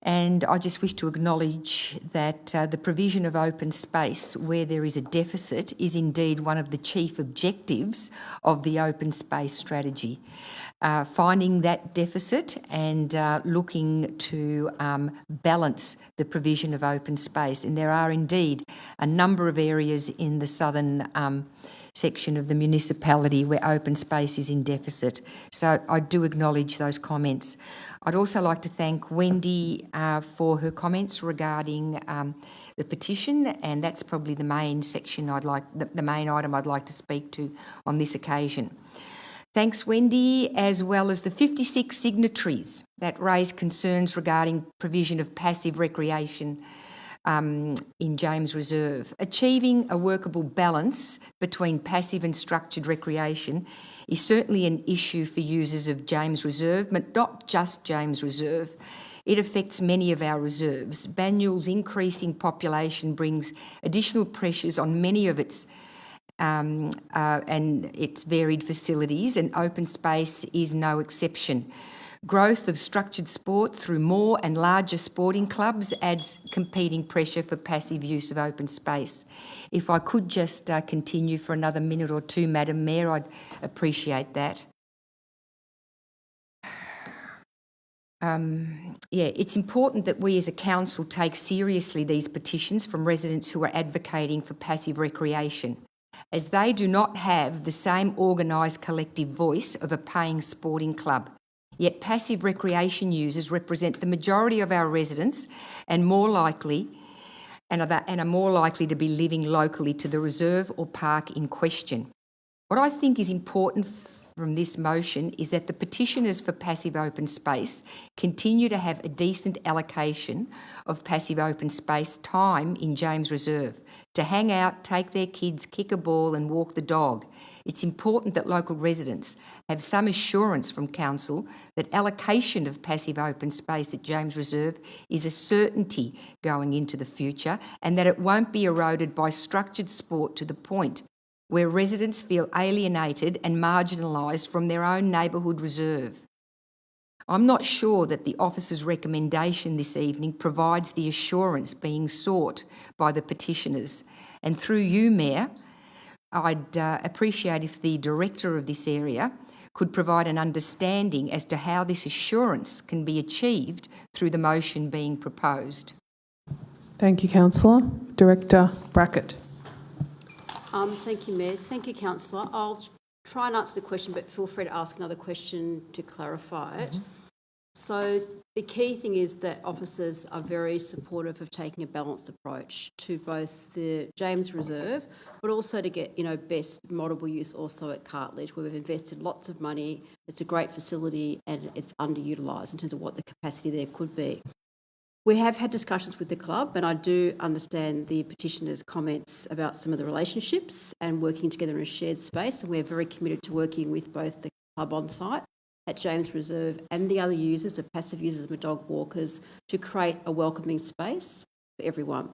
I: And I just wish to acknowledge that the provision of open space where there is a deficit is indeed one of the chief objectives of the open space strategy. Finding that deficit and looking to balance the provision of open space. And there are indeed a number of areas in the southern section of the municipality where open space is in deficit. So I do acknowledge those comments. I'd also like to thank Wendy for her comments regarding the petition, and that's probably the main section the main item I'd like to speak to on this occasion. Thanks, Wendy, as well as the 56 signatories that raised concerns regarding provision of passive recreation in James Reserve. Achieving a workable balance between passive and structured recreation is certainly an issue for users of James Reserve, but not just James Reserve. It affects many of our reserves. Banyul's increasing population brings additional pressures on many of its and its varied facilities, and open space is no exception. Growth of structured sport through more and larger sporting clubs adds competing pressure for passive use of open space. If I could just continue for another minute or two, Madam Mayor, I'd appreciate that. It's important that we as a council take seriously these petitions from residents who are advocating for passive recreation, as they do not have the same organised collective voice of a paying sporting club. Yet passive recreation users represent the majority of our residents and are more likely to be living locally to the reserve or park in question. What I think is important from this motion is that the petitioners for passive open space continue to have a decent allocation of passive open space time in James Reserve to hang out, take their kids, kick a ball and walk the dog. It's important that local residents have some assurance from council that allocation of passive open space at James Reserve is a certainty going into the future, and that it won't be eroded by structured sport to the point where residents feel alienated and marginalised from their own neighbourhood reserve. I'm not sure that the officer's recommendation this evening provides the assurance being sought by the petitioners. And through you, Mayor, I'd appreciate if the director of this area could provide an understanding as to how this assurance can be achieved through the motion being proposed.
A: Thank you, Councillor. Director Brackett.
H: Thank you, Mayor. Thank you, Councillor. I'll try and answer the question, but feel free to ask another question to clarify it. So the key thing is that officers are very supportive of taking a balanced approach to both the James Reserve, but also to get, best multiple use also at Cartledge, where we've invested lots of money. It's a great facility and it's underutilised in terms of what the capacity there could be. We have had discussions with the club, and I do understand the petitioner's comments about some of the relationships and working together in a shared space, and we're very committed to working with both the club on site at James Reserve and the other users, the passive users and dog walkers, to create a welcoming space for everyone.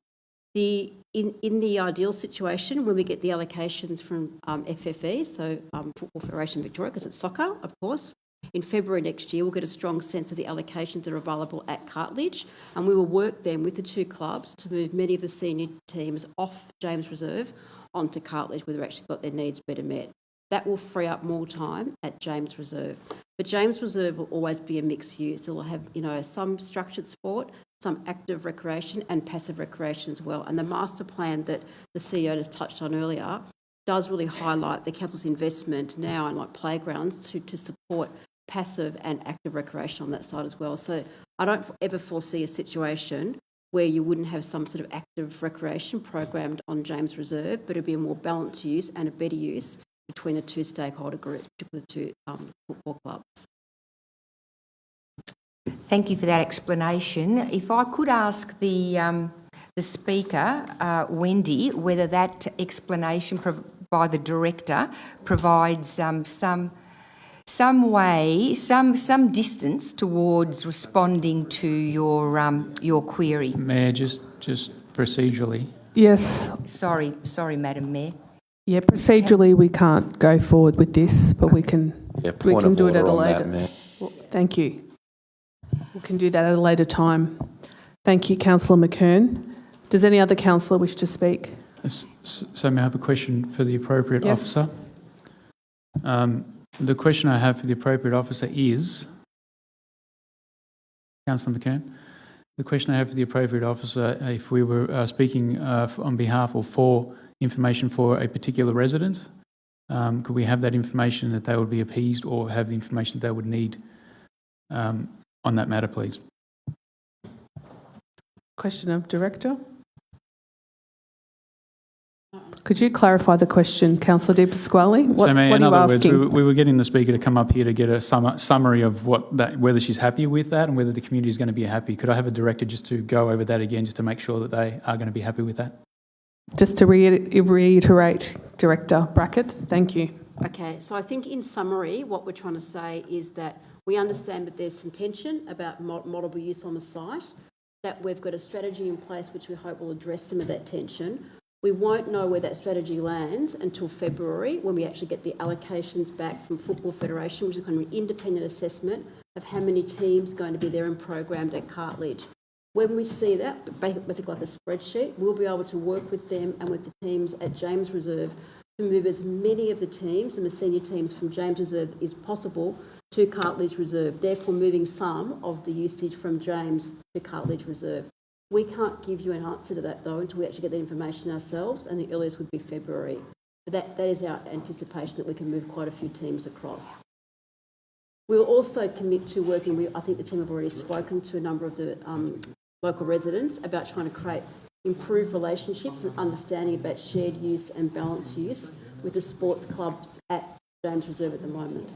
H: In the ideal situation, when we get the allocations from FFE, so Football Federation Victoria, because it's soccer, of course, in February next year, we'll get a strong sense of the allocations that are available at Cartledge, and we will work then with the two clubs to move many of the senior teams off James Reserve onto Cartledge, where they've actually got their needs better met. That will free up more time at James Reserve. But James Reserve will always be a mixed use. It will have, some structured sport, some active recreation and passive recreation as well. And the master plan that the CEO has touched on earlier does really highlight the council's investment now in playgrounds to support passive and active recreation on that side as well. So I don't ever foresee a situation where you wouldn't have some sort of active recreation programmed on James Reserve, but it'd be a more balanced use and a better use between the two stakeholder groups, particularly the two football clubs.
I: Thank you for that explanation. If I could ask the speaker, Wendy, whether that explanation by the director provides some some way, some distance towards responding to your query.
N: Mayor, just procedurally.
A: Yes.
I: Sorry, Madam Mayor.
A: Yeah, procedurally we can't go forward with this, but we can
M: Point of
A: do it at
M: order
A: a
M: on
A: later.
M: that, Mayor.
A: Thank you. We can do that at a later time. Thank you, Councillor McKern. Does any other councillor wish to speak?
N: So may I have a question for the appropriate
A: Yes.
N: officer? The question I have for the appropriate officer is, Councillor McKern, the question I have for the appropriate officer, if we were speaking on behalf or for information for a particular resident, could we have that information that they would be appeased or have the information that they would need on that matter, please?
A: Question of Director. Could you clarify the question, Councillor Di Pasquale? What
N: So, Mayor,
A: are
N: in
A: you
N: other words,
A: asking?
N: we were getting the Speaker to come up here to get a summary of whether she's happy with that and whether the community is going to be happy. Could I have a Director just to go over that again, just to make sure that they are going to be happy with that?
A: Just to reiterate, Director Brackett, thank you.
H: Okay, so I think in summary, what we're trying to say is that we understand that there's some tension about multiple use on the site, that we've got a strategy in place which we hope will address some of that tension. We won't know where that strategy lands until February, when we actually get the allocations back from Football Federation, which is kind of an independent assessment of how many teams are going to be there and programmed at Cartledge. When we see that, basically like a spreadsheet, we'll be able to work with them and with the teams at James Reserve to move as many of the teams and the senior teams from James Reserve as possible to Cartledge Reserve, therefore moving some of the usage from James to Cartledge Reserve. We can't give you an answer to that though until we actually get the information ourselves, and the earliest would be February. But that is our anticipation that we can move quite a few teams across. We'll also commit to working, I think the team have already spoken to a number of the local residents about trying to create improved relationships and understanding about shared use and balanced use with the sports clubs at James Reserve at the moment.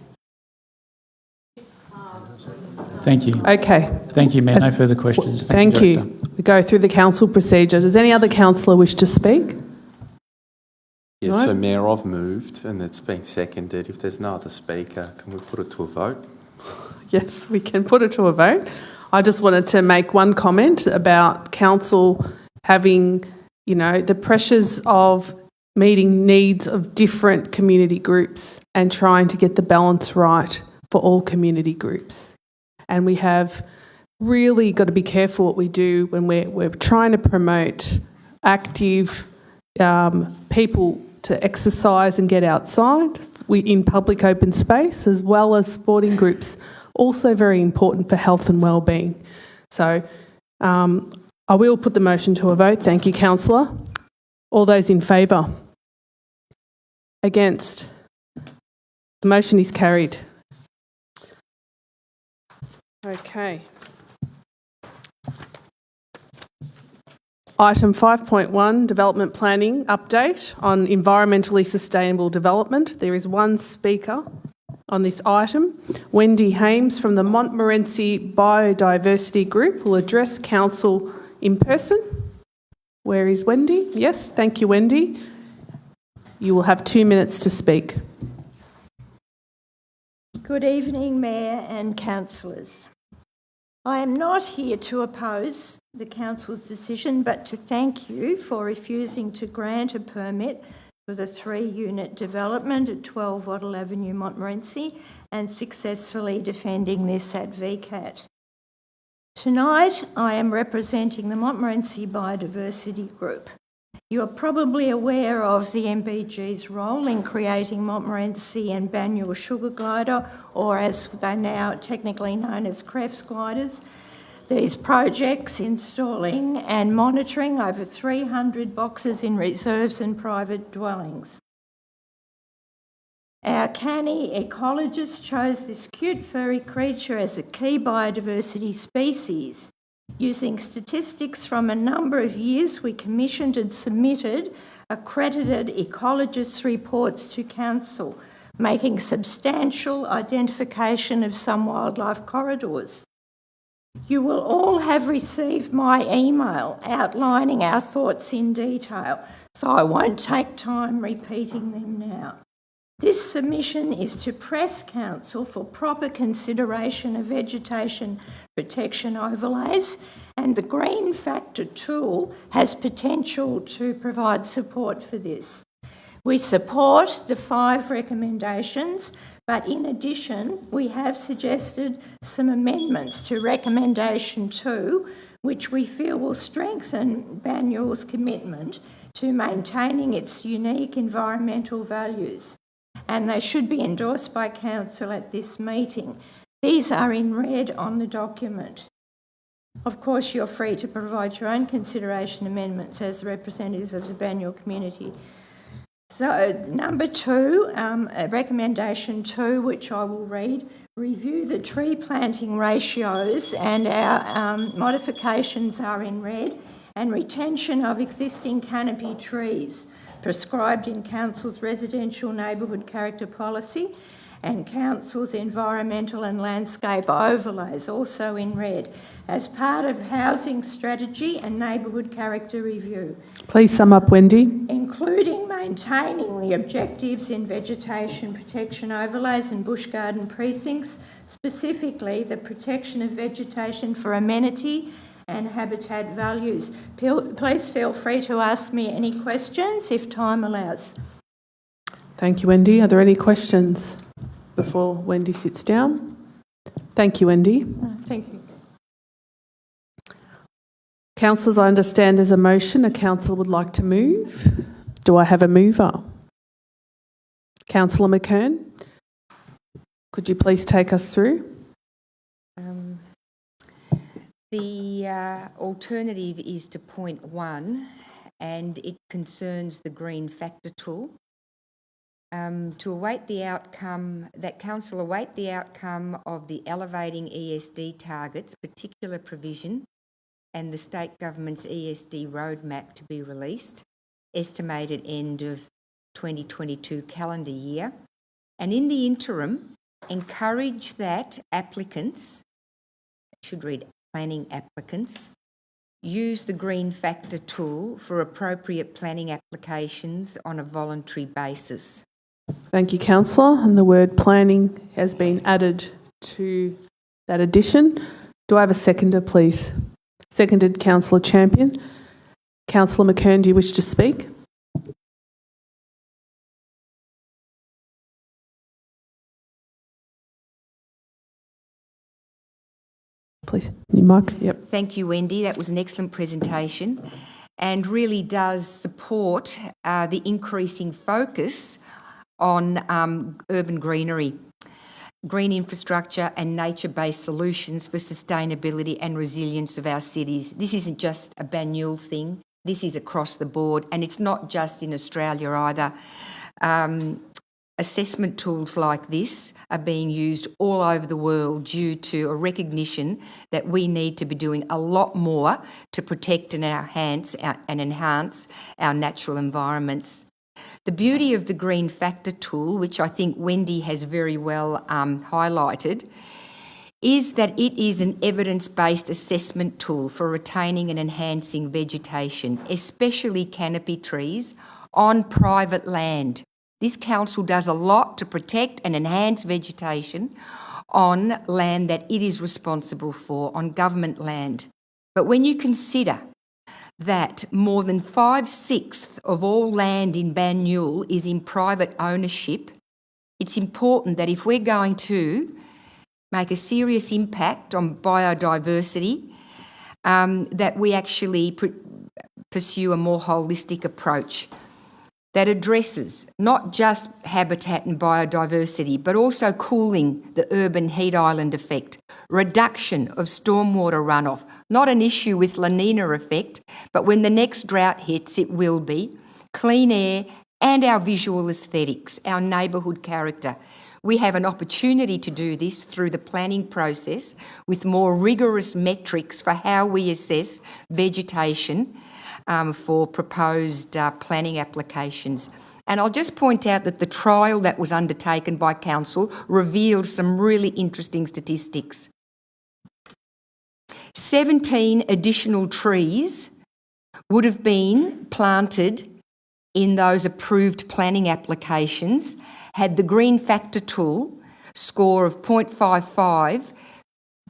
N: Thank you.
A: Okay.
N: Thank you, Mayor. No further questions.
A: Thank
N: Director.
A: you. We go through the council procedure. Does any other councillor wish to speak?
M: Yeah,
A: No?
M: so Mayor, I've moved and it's been seconded. If there's no other speaker, can we put it to a vote?
A: Yes, we can put it to a vote. I just wanted to make one comment about council having, the pressures of meeting needs of different community groups and trying to get the balance right for all community groups. And we have really got to be careful what we do when we're trying to promote active people to exercise and get outside in public open space, as well as sporting groups, also very important for health and wellbeing. So I will put the motion to a vote. Thank you, councillor. All those in favour? Against? The motion is carried. Okay. Item 5.1, Development Planning Update on Environmentally Sustainable Development. There is one speaker on this item. Wendy Hames from the Montmorency Biodiversity Group will address council in person. Where is Wendy? Yes, thank you, Wendy. You will have 2 minutes to speak.
Q: Good evening, Mayor and councillors. I am not here to oppose the council's decision, but to thank you for refusing to grant a permit for the 3-unit development at 12 Wattle Avenue, Montmorency, and successfully defending this at VCAT. Tonight, I am representing the Montmorency Biodiversity Group. You are probably aware of the MBG's role in creating Montmorency and Banyule Sugar Glider, or as they're now technically known as Crefts gliders. These projects installing and monitoring over 300 boxes in reserves and private dwellings. Our canny ecologist chose this cute furry creature as a key biodiversity species. Using statistics from a number of years, we commissioned and submitted accredited ecologists' reports to Council, making substantial identification of some wildlife corridors. You will all have received my email outlining our thoughts in detail, so I won't take time repeating them now. This submission is to press Council for proper consideration of vegetation protection overlays, and the Green Factor tool has potential to provide support for this. We support the 5 recommendations, but in addition, we have suggested some amendments to recommendation 2, which we feel will strengthen Banyul's commitment to maintaining its unique environmental values, and they should be endorsed by Council at this meeting. These are in red on the document. Of course, you're free to provide your own consideration amendments as representatives of the Banyul community. So, number 2, recommendation 2, which I will read, review the tree planting ratios, and our modifications are in red, and retention of existing canopy trees prescribed in Council's residential neighbourhood character policy and Council's environmental and landscape overlays, also in red, as part of housing strategy and neighbourhood character review.
A: Please sum up, Wendy.
Q: Including maintaining the objectives in vegetation protection overlays and bush garden precincts, specifically the protection of vegetation for amenity and habitat values. Please feel free to ask me any questions if time allows.
A: Thank you, Wendy. Are there any questions before Wendy sits down? Thank you, Wendy.
Q: Thank you.
A: Councillors, I understand there's a motion a councillor would like to move. Do I have a mover? Councillor McKern, could you please take us through?
I: The alternative is to point 1, and it concerns the Green Factor tool. To await the outcome, that Council await the outcome of the Elevating ESD Targets particular provision and the State Government's ESD roadmap to be released, estimated end of 2022 calendar year. And in the interim, encourage that applicants, should read planning applicants, use the Green Factor tool for appropriate planning applications on a voluntary basis.
A: Thank you, councillor. And the word planning has been added to that addition. Do I have a seconder, please? Seconded, Councillor Champion. Councillor McKern, do you wish to speak? Please, your mic. Yep.
I: Thank you, Wendy. That was an excellent presentation and really does support the increasing focus on urban greenery, green infrastructure and nature-based solutions for sustainability and resilience of our cities. This isn't just a Banyul thing. This is across the board, and it's not just in Australia either. Assessment tools like this are being used all over the world due to a recognition that we need to be doing a lot more to protect and enhance our natural environments. The beauty of the Green Factor tool, which I think Wendy has very well highlighted, is that it is an evidence-based assessment tool for retaining and enhancing vegetation, especially canopy trees, on private land. This council does a lot to protect and enhance vegetation on land that it is responsible for, on government land. But when you consider that more than 5/6 of all land in Banyul is in private ownership, it's important that if we're going to make a serious impact on biodiversity, that we actually pursue a more holistic approach that addresses not just habitat and biodiversity, but also cooling the urban heat island effect, reduction of stormwater runoff, not an issue with La Nina effect, but when the next drought hits, it will be, clean air and our visual aesthetics, our neighbourhood character. We have an opportunity to do this through the planning process with more rigorous metrics for how we assess vegetation for proposed planning applications. And I'll just point out that the trial that was undertaken by Council revealed some really interesting statistics. 17 additional trees would have been planted in those approved planning applications had the green factor tool score of 0.55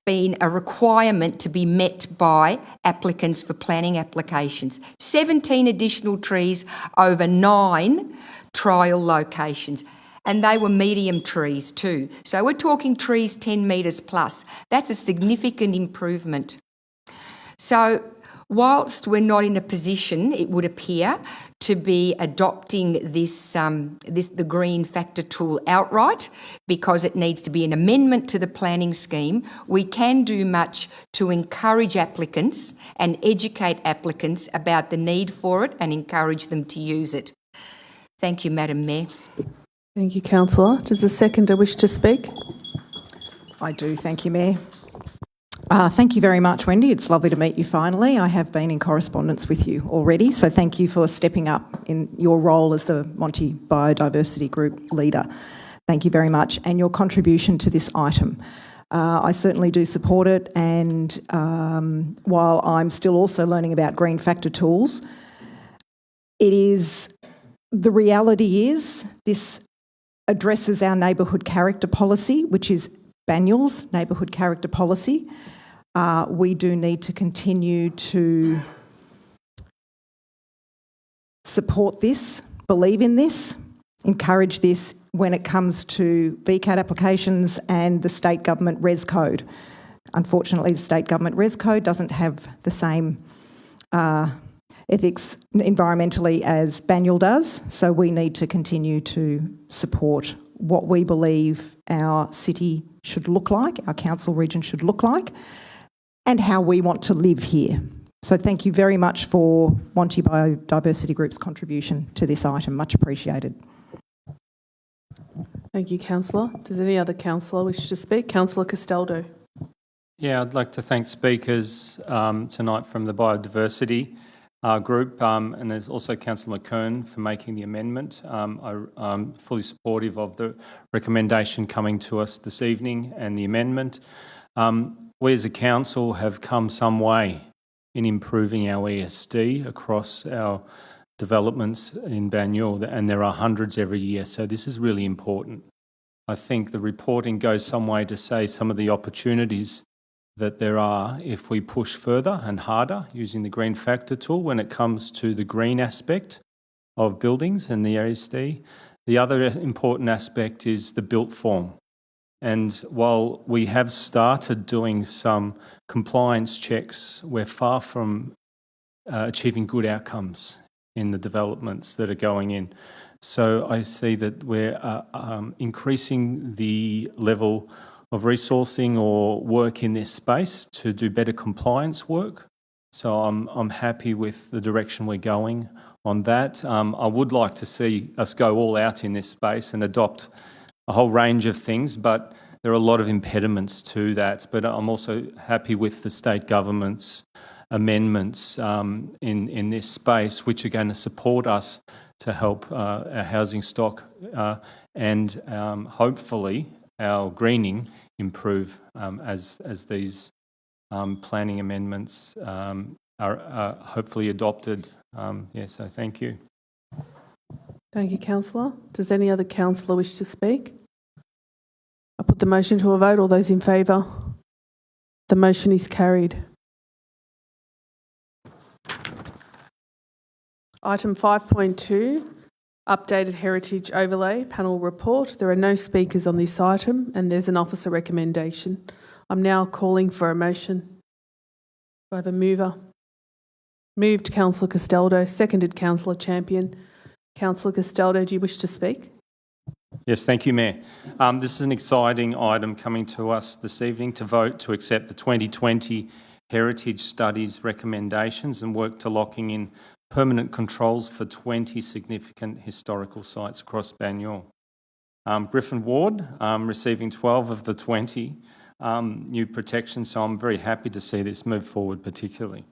I: been a requirement to be met by applicants for planning applications. 17 additional trees over 9 trial locations. And they were medium trees too. So we're talking trees 10 metres plus. That's a significant improvement. So whilst we're not in a position, it would appear, to be adopting the green factor tool outright because it needs to be an amendment to the planning scheme, we can do much to encourage applicants and educate applicants about the need for it and encourage them to use it. Thank you, Madam Mayor.
A: Thank you, Councillor. Does the seconder wish to speak?
R: I do, thank you, Mayor. Thank you very much, Wendy. It's lovely to meet you finally. I have been in correspondence with you already, so thank you for stepping up in your role as the Monty Biodiversity Group leader. Thank you very much, and your contribution to this item. I certainly do support it, and while I'm still also learning about green factor tools, the reality is this addresses our neighbourhood character policy, which is Banyul's neighbourhood character policy. We do need to continue to support this, believe in this, encourage this when it comes to VCAT applications and the state government res code. Unfortunately, the state government res code doesn't have the same ethics environmentally as Banyul does, so we need to continue to support what we believe our city should look like, our council region should look like, and how we want to live here. So thank you very much for Monty Biodiversity Group's contribution to this item. Much appreciated.
A: Thank you, Councillor. Does any other councillor wish to speak? Councillor Castaldo.
O: Yeah, I'd like to thank speakers tonight from the Biodiversity Group, and there's also Councillor McKern for making the amendment. I'm fully supportive of the recommendation coming to us this evening and the amendment. We as a council have come some way in improving our ESD across our developments in Banyul, and there are hundreds every year, so this is really important. I think the reporting goes some way to say some of the opportunities that there are if we push further and harder using the green factor tool when it comes to the green aspect of buildings and the ESD. The other important aspect is the built form. And while we have started doing some compliance checks, we're far from achieving good outcomes in the developments that are going in. So I see that we're increasing the level of resourcing or work in this space to do better compliance work. So I'm happy with the direction we're going on that. I would like to see us go all out in this space and adopt a whole range of things, but there are a lot of impediments to that. But I'm also happy with the state government's amendments in this space, which are going to support us to help our housing stock and hopefully our greening improve as these planning amendments are hopefully adopted. So thank you.
A: Thank you, Councillor. Does any other councillor wish to speak? I put the motion to a vote. All those in favour? The motion is carried. Item 5.2, Updated Heritage Overlay Panel Report. There are no speakers on this item and there's an officer recommendation. I'm now calling for a motion. Do I have a mover? Moved Councillor Castaldo, seconded Councillor Champion. Councillor Castaldo, do you wish to speak?
O: Yes, thank you, Mayor. This is an exciting item coming to us this evening to vote to accept the 2020 Heritage Studies recommendations and work to locking in permanent controls for 20 significant historical sites across Banyul. Griffin Ward receiving 12 of the 20 new protections, so I'm very happy to see this move forward particularly.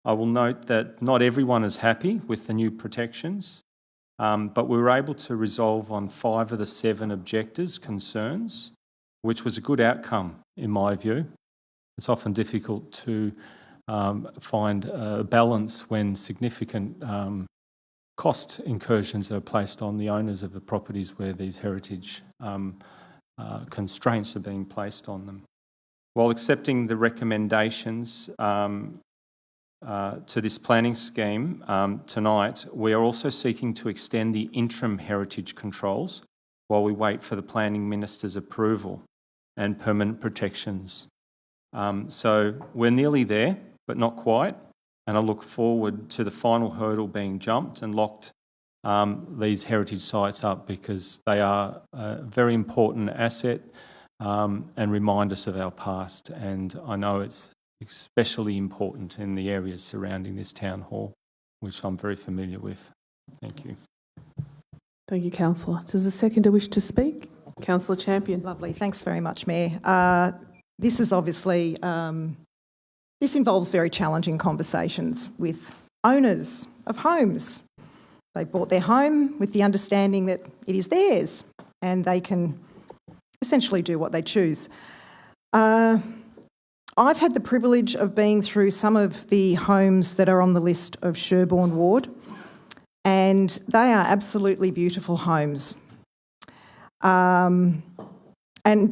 O: I will note that not everyone is happy with the new protections, but we were able to resolve on 5 of the 7 objectors' concerns, which was a good outcome in my view. It's often difficult to find a balance when significant cost incursions that are placed on the owners of the properties where these heritage constraints are being placed on them. While accepting the recommendations to this planning scheme tonight, we are also seeking to extend the interim heritage controls while we wait for the Planning Minister's approval and permanent protections. So we're nearly there, but not quite, and I look forward to the final hurdle being jumped and locked these heritage sites up, because they are a very important asset and remind us of our past, and I know it's especially important in the areas surrounding this town hall, which I'm very familiar with. Thank you.
A: Thank you, Councillor. Does the seconder wish to speak? Councillor Champion.
R: Lovely. Thanks very much, Mayor. This is obviously, this involves very challenging conversations with owners of homes. They bought their home with the understanding that it is theirs and they can essentially do what they choose. I've had the privilege of being through some of the homes that are on the list of Sherborne Ward, and they are absolutely beautiful homes. And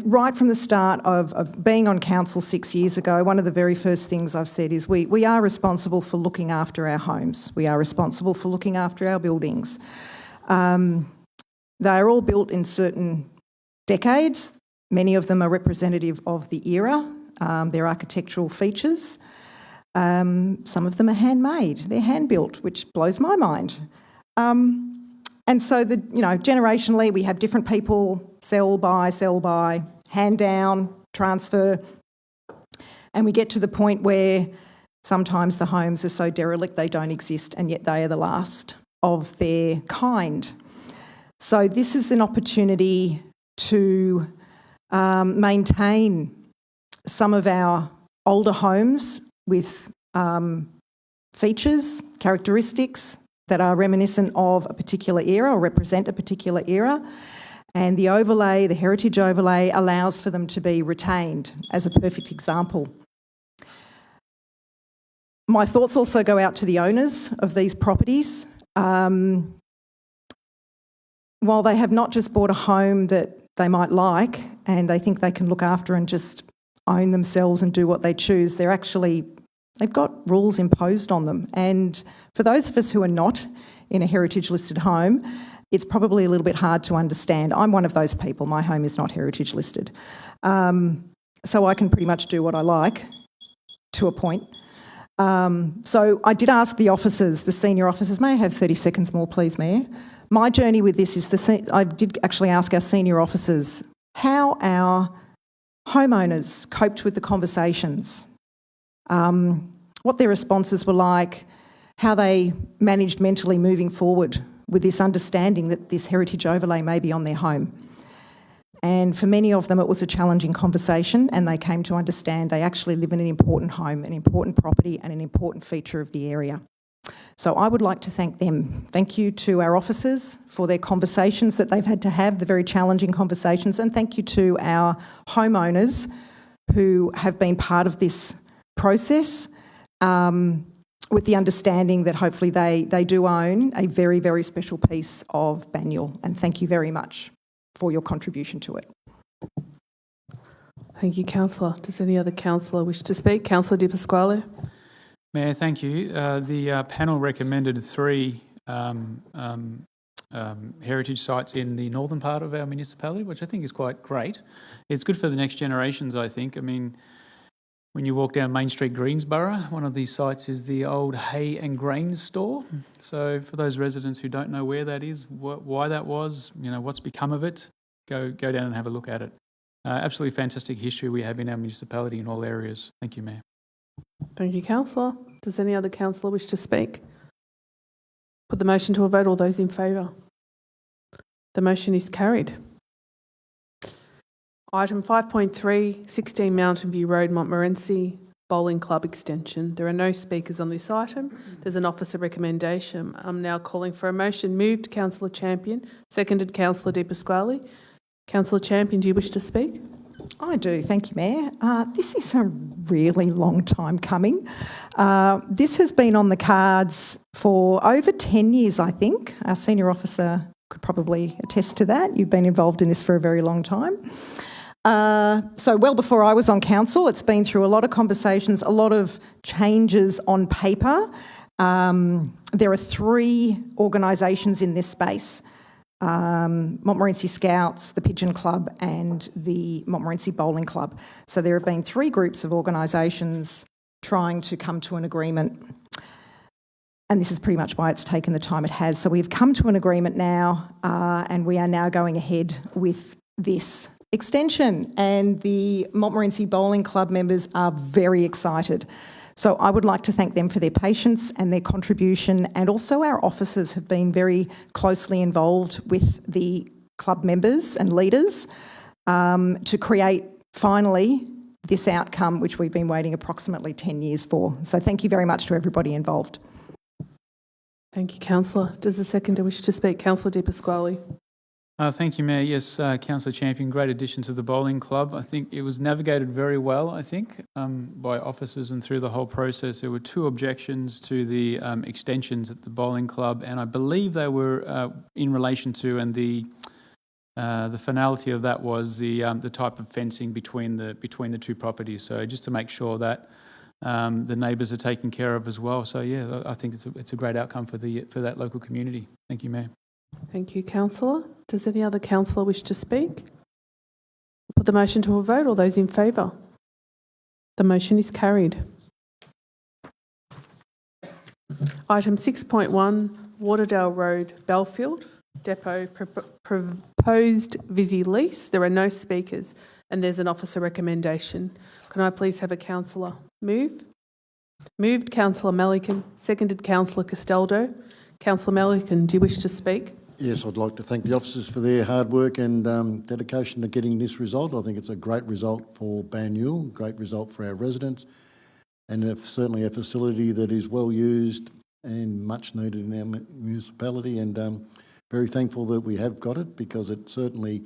R: right from the start of being on council 6 years ago, one of the very first things I've said is we are responsible for looking after our homes. We are responsible for looking after our buildings. They are all built in certain decades. Many of them are representative of the era, their architectural features. Some of them are handmade. They're hand-built, which blows my mind. And so, generationally, we have different people sell, buy, hand down, transfer, and we get to the point where sometimes the homes are so derelict they don't exist, and yet they are the last of their kind. So this is an opportunity to maintain some of our older homes with features, characteristics that are reminiscent of a particular era or represent a particular era. And the overlay, the heritage overlay, allows for them to be retained as a perfect example. My thoughts also go out to the owners of these properties. While they have not just bought a home that they might like and they think they can look after and just own themselves and do what they choose, they've got rules imposed on them. And for those of us who are not in a heritage listed home, it's probably a little bit hard to understand. I'm one of those people. My home is not heritage listed. So I can pretty much do what I like to a point. So I did ask the officers, the senior officers, may I have 30 seconds more, please, Mayor? My journey with this is I did actually ask our senior officers how our homeowners coped with the conversations, what their responses were like, how they managed mentally moving forward with this understanding that this heritage overlay may be on their home. And for many of them, it was a challenging conversation, and they came to understand they actually live in an important home, an important property, and an important feature of the area. So I would like to thank them. Thank you to our officers for their conversations that they've had to have, the very challenging conversations, and thank you to our homeowners who have been part of this process, with the understanding that hopefully they do own a very, very special piece of Banyule. And thank you very much for your contribution to it.
A: Thank you, Councillor. Does any other councillor wish to speak? Councillor Di Pasquale.
N: Mayor, thank you. The panel recommended 3 heritage sites in the northern part of our municipality, which I think is quite great. It's good for the next generations, I think. I mean, when you walk down Main Street, Greensborough, one of these sites is the old hay and grain store. So for those residents who don't know where that is, why that was, what's become of it, go down and have a look at it. Absolutely fantastic history we have in our municipality in all areas. Thank you, Mayor.
A: Thank you, Councillor. Does any other councillor wish to speak? Put the motion to a vote. All those in favour? The motion is carried. Item 5.3, 16 Mountain View Road, Montmorency, Bowling Club Extension. There are no speakers on this item. There's an officer recommendation. I'm now calling for a motion. Moved, Councillor Champion. Seconded, Councillor Di Pasquale. Councillor Champion, do you wish to speak?
R: I do, thank you, Mayor. This is a really long time coming. This has been on the cards for over 10 years, I think. Our senior officer could probably attest to that. You've been involved in this for a very long time. So well before I was on council, it's been through a lot of conversations, a lot of changes on paper. There are 3 organisations in this space. Montmorency Scouts, the Pigeon Club and the Montmorency Bowling Club. So there have been 3 groups of organisations trying to come to an agreement, and this is pretty much why it's taken the time it has. So we've come to an agreement now, and we are now going ahead with this extension, and the Montmorency Bowling Club members are very excited. So I would like to thank them for their patience and their contribution, and also our officers have been very closely involved with the club members and leaders to create, finally, this outcome which we've been waiting approximately 10 years for. So thank you very much to everybody involved.
A: Thank you, Councillor. Does the seconder wish to speak? Councillor Di Pasquale.
N: Thank you, Mayor. Yes, Councillor Champion, great addition to the bowling club. I think it was navigated very well, by officers, and through the whole process. There were 2 objections to the extensions at the bowling club, and I believe they were in relation to, and the finality of that was the type of fencing between the 2 properties. So just to make sure that the neighbours are taken care of as well. So yeah, I think it's a great outcome for that local community. Thank you, Mayor.
A: Thank you, Councillor. Does any other councillor wish to speak? Put the motion to a vote. All those in favour? The motion is carried. Item 6.1, Waterdale Road, Belfield Depot, proposed Visy lease. There are no speakers and there's an officer recommendation. Can I please have a councillor move? Moved, Councillor Melican. Seconded, Councillor Castaldo. Councillor Melican, do you wish to speak?
J: Yes, I'd like to thank the officers for their hard work and dedication to getting this result. I think it's a great result for Banyule, great result for our residents, and certainly a facility that is well used and much needed in our municipality, and very thankful that we have got it because it certainly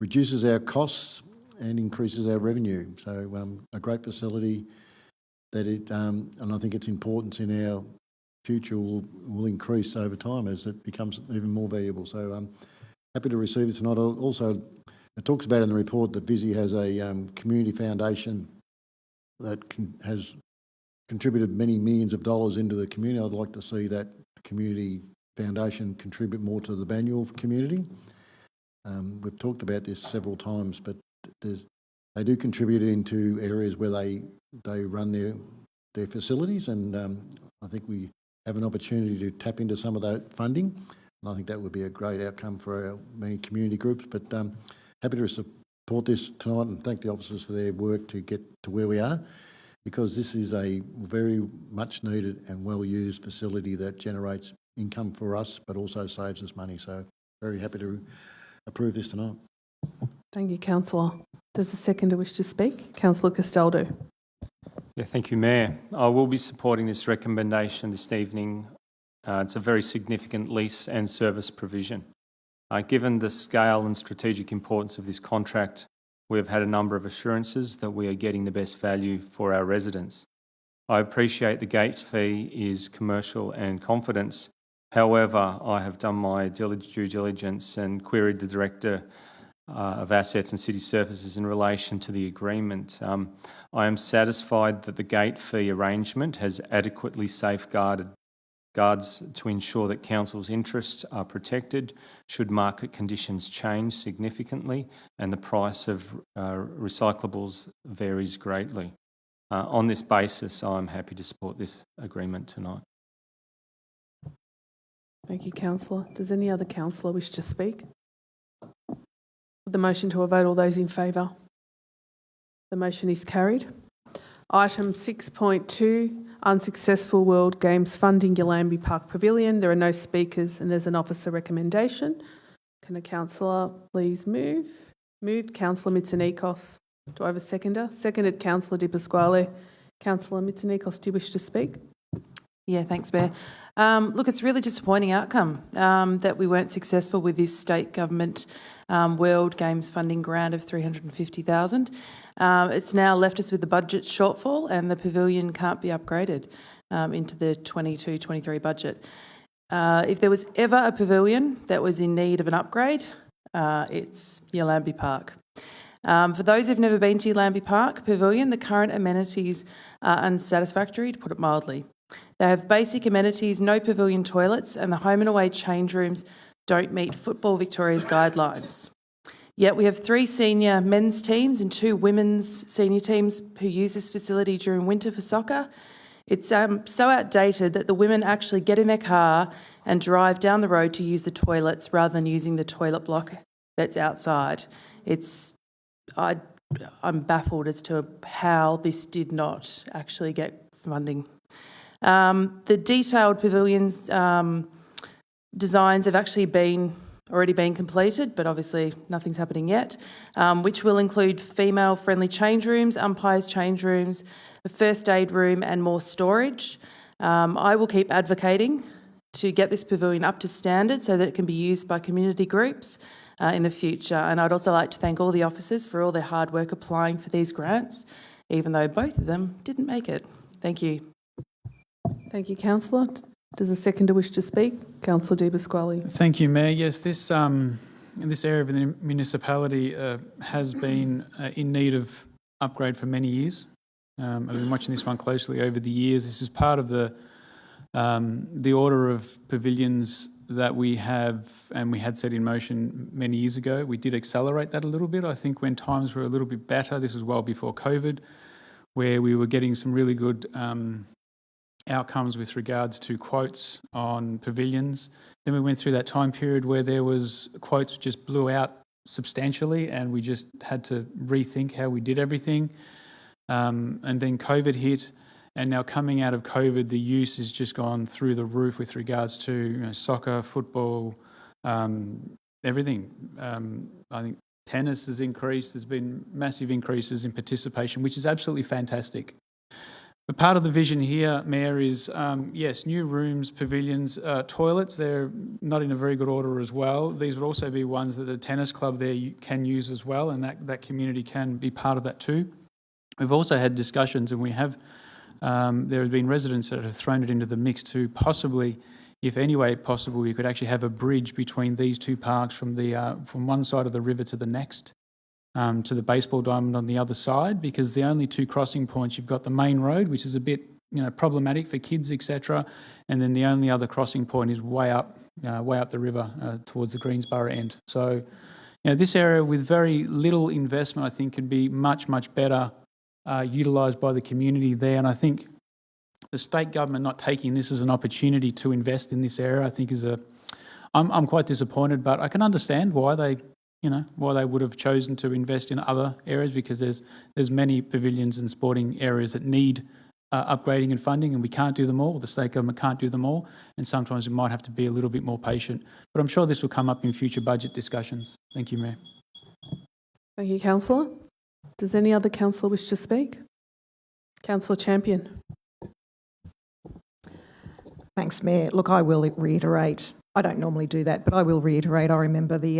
J: reduces our costs and increases our revenue. So a great facility that and I think its importance in our future will increase over time as it becomes even more valuable. So I'm happy to receive this tonight. Also, it talks about in the report that Visy has a community foundation that has contributed many millions of dollars into the community. I'd like to see that community foundation contribute more to the Banyule community. We've talked about this several times, but they do contribute into areas where they run their facilities, and I think we have an opportunity to tap into some of that funding, and I think that would be a great outcome for our many community groups. But happy to support this tonight and thank the officers for their work to get to where we are, because this is a very much needed and well used facility that generates income for us but also saves us money. So very happy to approve this tonight.
A: Thank you, Councillor. Does the seconder wish to speak? Councillor Castaldo.
O: Yeah, thank you, Mayor. I will be supporting this recommendation this evening. It's a very significant lease and service provision. Given the scale and strategic importance of this contract, we have had a number of assurances that we are getting the best value for our residents. I appreciate the gate fee is commercial and confidence. However, I have done my due diligence and queried the Director of Assets and City Services in relation to the agreement. I am satisfied that the gate fee arrangement has adequately safeguarded guards to ensure that council's interests are protected should market conditions change significantly and the price of recyclables varies greatly. On this basis, I'm happy to support this agreement tonight.
A: Thank you, Councillor. Does any other councillor wish to speak? Put the motion to a vote. All those in favour? The motion is carried. Item 6.2, unsuccessful World Games funding, Yallambee Park Pavilion. There are no speakers and there's an officer recommendation. Can a councillor please move? Moved, Councillor Mitsonikos. Do I have a seconder? Seconded, Councillor Di Pasquale. Councillor Mitsonikos, do you wish to speak?
L: Yeah, thanks, Mayor. Look, it's a really disappointing outcome that we weren't successful with this state government World Games funding grant of $350,000. It's now left us with a budget shortfall, and the pavilion can't be upgraded into the 22-23 budget. If there was ever a pavilion that was in need of an upgrade, it's Yallambee Park. For those who've never been to Yallambee Park Pavilion, the current amenities are unsatisfactory, to put it mildly. They have basic amenities, no pavilion toilets, and the home and away change rooms don't meet Football Victoria's guidelines. Yet we have 3 senior men's teams and 2 women's senior teams who use this facility during winter for soccer. It's so outdated that the women actually get in their car and drive down the road to use the toilets rather than using the toilet block that's outside. I'm baffled as to how this did not actually get funding. The detailed pavilions designs have actually already been completed, but obviously nothing's happening yet, which will include female-friendly change rooms, umpires' change rooms, a first aid room and more storage. I will keep advocating to get this pavilion up to standard so that it can be used by community groups in the future. And I'd also like to thank all the officers for all their hard work applying for these grants, even though both of them didn't make it. Thank you.
A: Thank you, Councillor. Does a seconder wish to speak? Councillor Di Pasquale.
N: Thank you, Mayor. Yes, this area of the municipality has been in need of upgrade for many years. I've been watching this one closely over the years. This is part of the order of pavilions that we have and we had set in motion many years ago. We did accelerate that a little bit, I think, when times were a little bit better. This was well before COVID, where we were getting some really good outcomes with regards to quotes on pavilions. Then we went through that time period where there was quotes just blew out substantially, and we just had to rethink how we did everything. And then COVID hit, and now coming out of COVID, the use has just gone through the roof with regards to soccer, football, everything. I think tennis has increased. There's been massive increases in participation, which is absolutely fantastic. But part of the vision here, Mayor, is, yes, new rooms, pavilions, toilets. They're not in a very good order as well. These would also be ones that the tennis club there can use as well, and that community can be part of that too. We've also had discussions, and we have, there have been residents that have thrown it into the mix to possibly, if any way possible, you could actually have a bridge between these two parks from one side of the river to the next, to the baseball diamond on the other side, because the only 2 crossing points, you've got the main road, which is a bit problematic for kids, etc., and then the only other crossing point is way up the river towards the Greensborough end. So, this area with very little investment, I think, could be much, much better utilised by the community there. And I think the state government not taking this as an opportunity to invest in this area, I think I'm quite disappointed, but I can understand why they would have chosen to invest in other areas, because there's many pavilions and sporting areas that need upgrading and funding, and we can't do them all. The state government can't do them all, and sometimes we might have to be a little bit more patient. But I'm sure this will come up in future budget discussions. Thank you, Mayor.
A: Thank you, Councillor. Does any other councillor wish to speak? Councillor Champion.
R: Thanks, Mayor. Look, I will reiterate, I don't normally do that, but I will reiterate, I remember the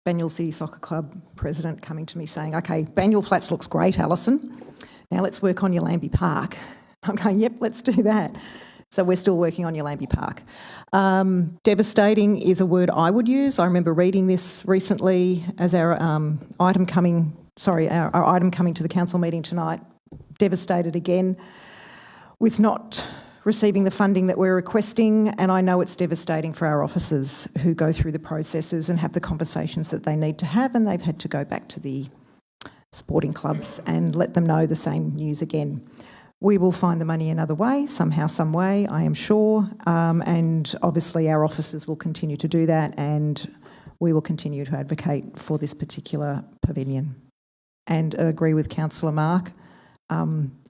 R: Banyule City Soccer Club president coming to me saying, okay, Banyule Flats looks great, Alison. Now let's work on Yallambee Park. I'm going, yep, let's do that. So we're still working on Yallambee Park. Devastating is a word I would use. I remember reading this recently as our item coming to the council meeting tonight. Devastated again with not receiving the funding that we're requesting, and I know it's devastating for our officers who go through the processes and have the conversations that they need to have, and they've had to go back to the sporting clubs and let them know the same news again. We will find the money another way, somehow, some way, I am sure, and obviously our officers will continue to do that, and we will continue to advocate for this particular pavilion. And agree with Councillor Mark,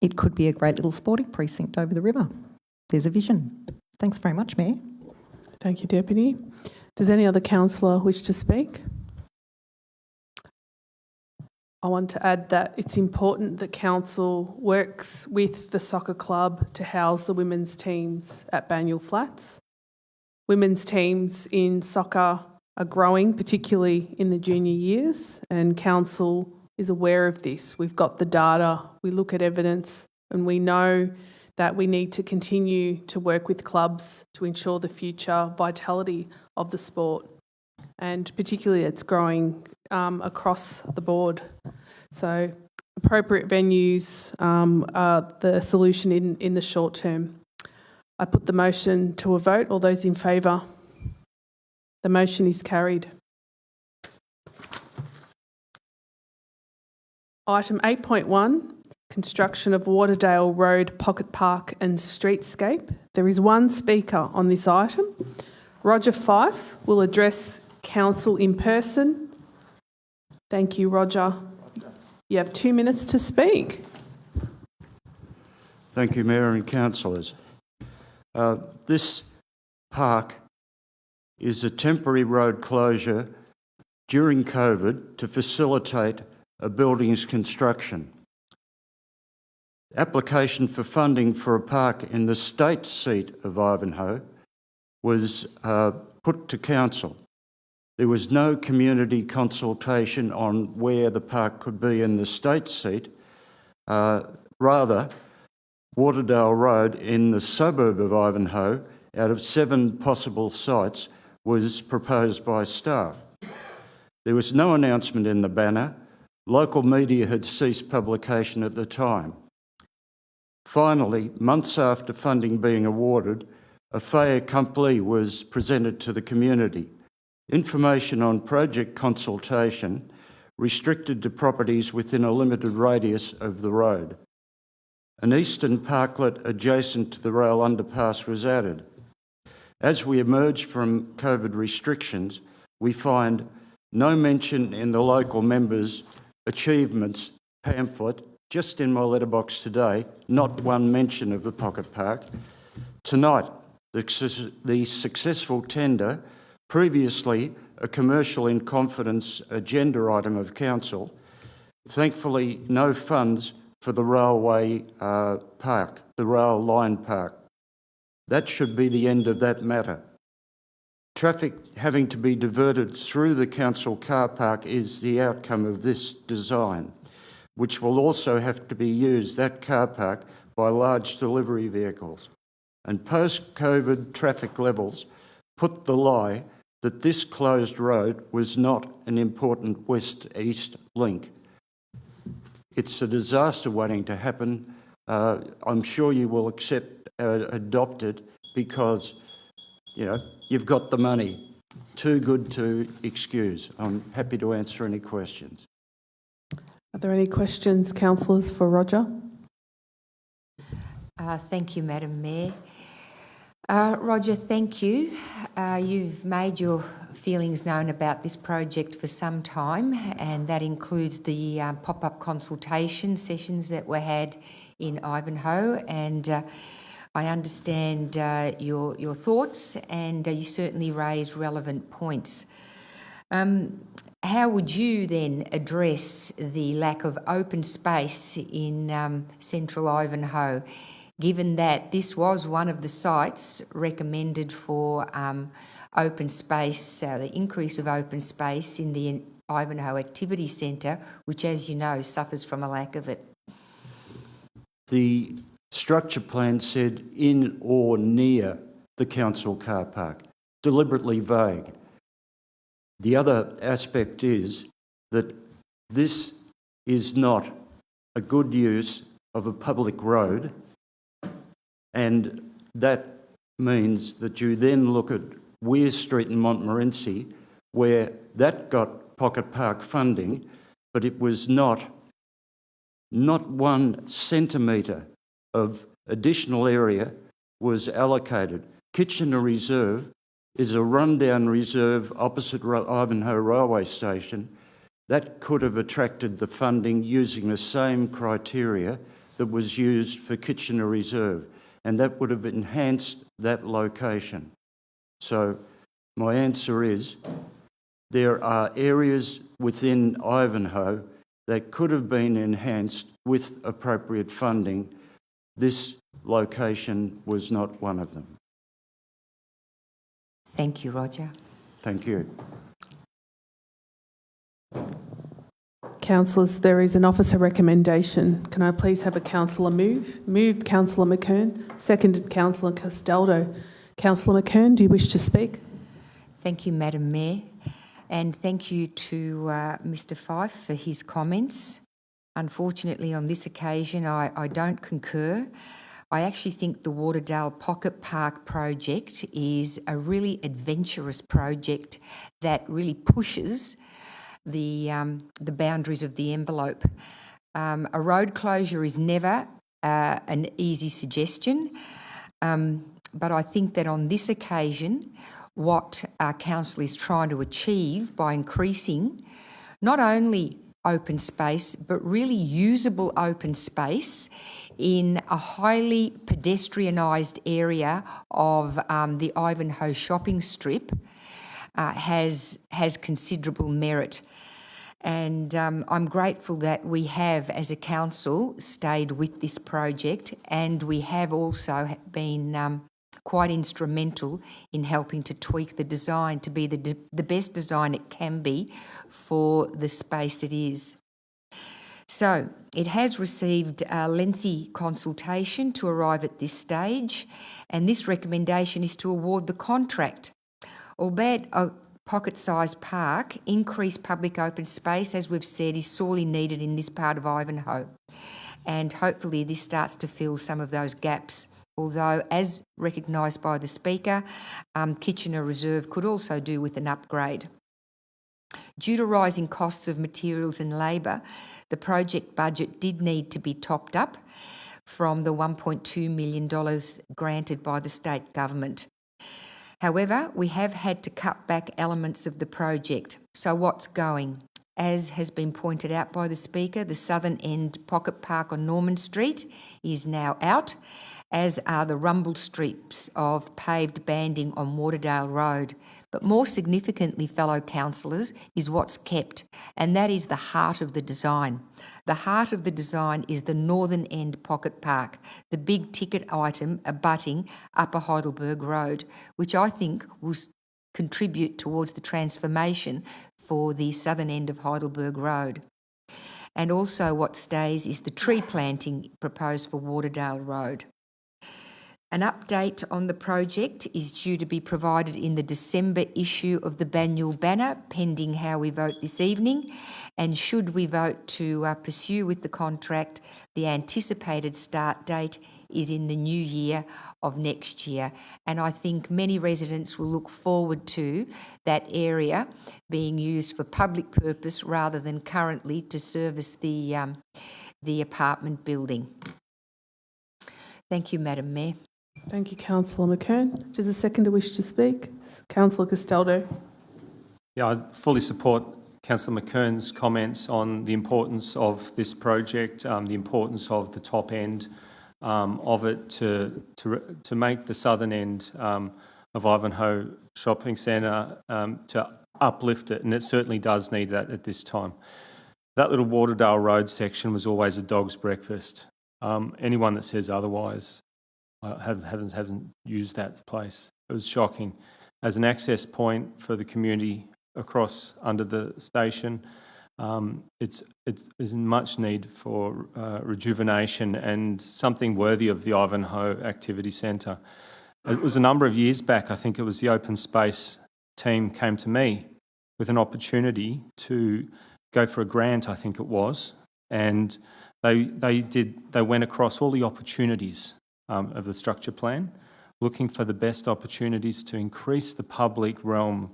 R: it could be a great little sporting precinct over the river. There's a vision. Thanks very much, Mayor.
A: Thank you, Deputy. Does any other councillor wish to speak? I want to add that it's important that council works with the soccer club to house the women's teams at Banyule Flats. Women's teams in soccer are growing, particularly in the junior years, and council is aware of this. We've got the data, we look at evidence, and we know that we need to continue to work with clubs to ensure the future vitality of the sport. And particularly it's growing across the board. So appropriate venues are the solution in the short term. I put the motion to a vote. All those in favour? The motion is carried. Item 8.1, construction of Waterdale Road Pocket Park and Streetscape. There is one speaker on this item. Roger Fife will address council in person. Thank you, Roger. You have 2 minutes to speak.
S: Thank you, Mayor and councillors. This park is a temporary road closure during COVID to facilitate a building's construction. Application for funding for a park in the state seat of Ivanhoe was put to council. There was no community consultation on where the park could be in the state seat. Rather, Waterdale Road in the suburb of Ivanhoe, out of 7 possible sites, was proposed by staff. There was no announcement in the banner. Local media had ceased publication at the time. Finally, months after funding being awarded, a fait accompli was presented to the community. Information on project consultation restricted to properties within a limited radius of the road. An eastern parklet adjacent to the rail underpass was added. As we emerge from COVID restrictions, we find no mention in the local members' achievements pamphlet. Just in my letterbox today, not one mention of the Pocket Park. Tonight, the successful tender, previously a commercial in confidence agenda item of council, thankfully no funds for the railway park, the rail line park. That should be the end of that matter. Traffic having to be diverted through the council car park is the outcome of this design, which will also have to be used, that car park, by large delivery vehicles. And post-COVID traffic levels put the lie that this closed road was not an important west-east link. It's a disaster waiting to happen. I'm sure you will adopt it because, you've got the money. Too good to excuse. I'm happy to answer any questions.
A: Are there any questions, councillors, for Roger?
I: Thank you, Madam Mayor. Roger, thank you. You've made your feelings known about this project for some time, and that includes the pop-up consultation sessions that were had in Ivanhoe, and I understand your thoughts, and you certainly raised relevant points. How would you then address the lack of open space in central Ivanhoe, given that this was one of the sites recommended for open space, the increase of open space in the Ivanhoe Activity Centre, which, as you know, suffers from a lack of it?
S: The structure plan said in or near the council car park, deliberately vague. The other aspect is that this is not a good use of a public road, and that means that you then look at Weir Street in Montmorency, where that got Pocket Park funding, but it was not 1 centimetre of additional area was allocated. Kitchener Reserve is a rundown reserve opposite Ivanhoe Railway Station that could have attracted the funding using the same criteria that was used for Kitchener Reserve, and that would have enhanced that location. So my answer is there are areas within Ivanhoe that could have been enhanced with appropriate funding. This location was not one of them.
I: Thank you, Roger.
S: Thank you.
A: Councillors, there is an officer recommendation. Can I please have a councillor move? Moved, Councillor McKern. Seconded, Councillor Castaldo. Councillor McKern, do you wish to speak?
I: Thank you, Madam Mayor, and thank you to Mr Fife for his comments. Unfortunately, on this occasion, I don't concur. I actually think the Waterdale Pocket Park project is a really adventurous project that really pushes the boundaries of the envelope. A road closure is never an easy suggestion, but I think that on this occasion, what our council is trying to achieve by increasing not only open space, but really usable open space in a highly pedestrianised area of the Ivanhoe shopping strip has considerable merit. And I'm grateful that we have, as a council, stayed with this project, and we have also been quite instrumental in helping to tweak the design to be the best design it can be for the space it is. So it has received a lengthy consultation to arrive at this stage, and this recommendation is to award the contract. Albeit a pocket-sized park, increased public open space, as we've said, is sorely needed in this part of Ivanhoe. And hopefully this starts to fill some of those gaps. Although, as recognised by the Speaker, Kitchener Reserve could also do with an upgrade. Due to rising costs of materials and labour, the project budget did need to be topped up from the $1.2 million granted by the state government. However, we have had to cut back elements of the project. So what's going? As has been pointed out by the Speaker, the southern end pocket park on Norman Street is now out, as are the rumble strips of paved banding on Waterdale Road. But more significantly, fellow councillors, is what's kept, and that is the heart of the design. The heart of the design is the northern end pocket park, the big ticket item abutting Upper Heidelberg Road, which I think will contribute towards the transformation for the southern end of Heidelberg Road. And also what stays is the tree planting proposed for Waterdale Road. An update on the project is due to be provided in the December issue of the Banyule Banner, pending how we vote this evening. And should we vote to pursue with the contract, the anticipated start date is in the new year of next year. And I think many residents will look forward to that area being used for public purpose rather than currently to service the apartment building. Thank you, Madam Mayor.
A: Thank you, Councillor McKern. Does a seconder wish to speak? Councillor Castaldo.
O: Yeah, I fully support Councillor McKern's comments on the importance of this project, the importance of the top end of it to make the southern end of Ivanhoe Shopping Centre, to uplift it, and it certainly does need that at this time. That little Waterdale Road section was always a dog's breakfast. Anyone that says otherwise haven't used that place. It was shocking. As an access point for the community across under the station, it's in much need for rejuvenation and something worthy of the Ivanhoe Activity Centre. It was a number of years back, I think it was the Open Space team came to me with an opportunity to go for a grant, I think it was, and they went across all the opportunities of the structure plan, looking for the best opportunities to increase the public realm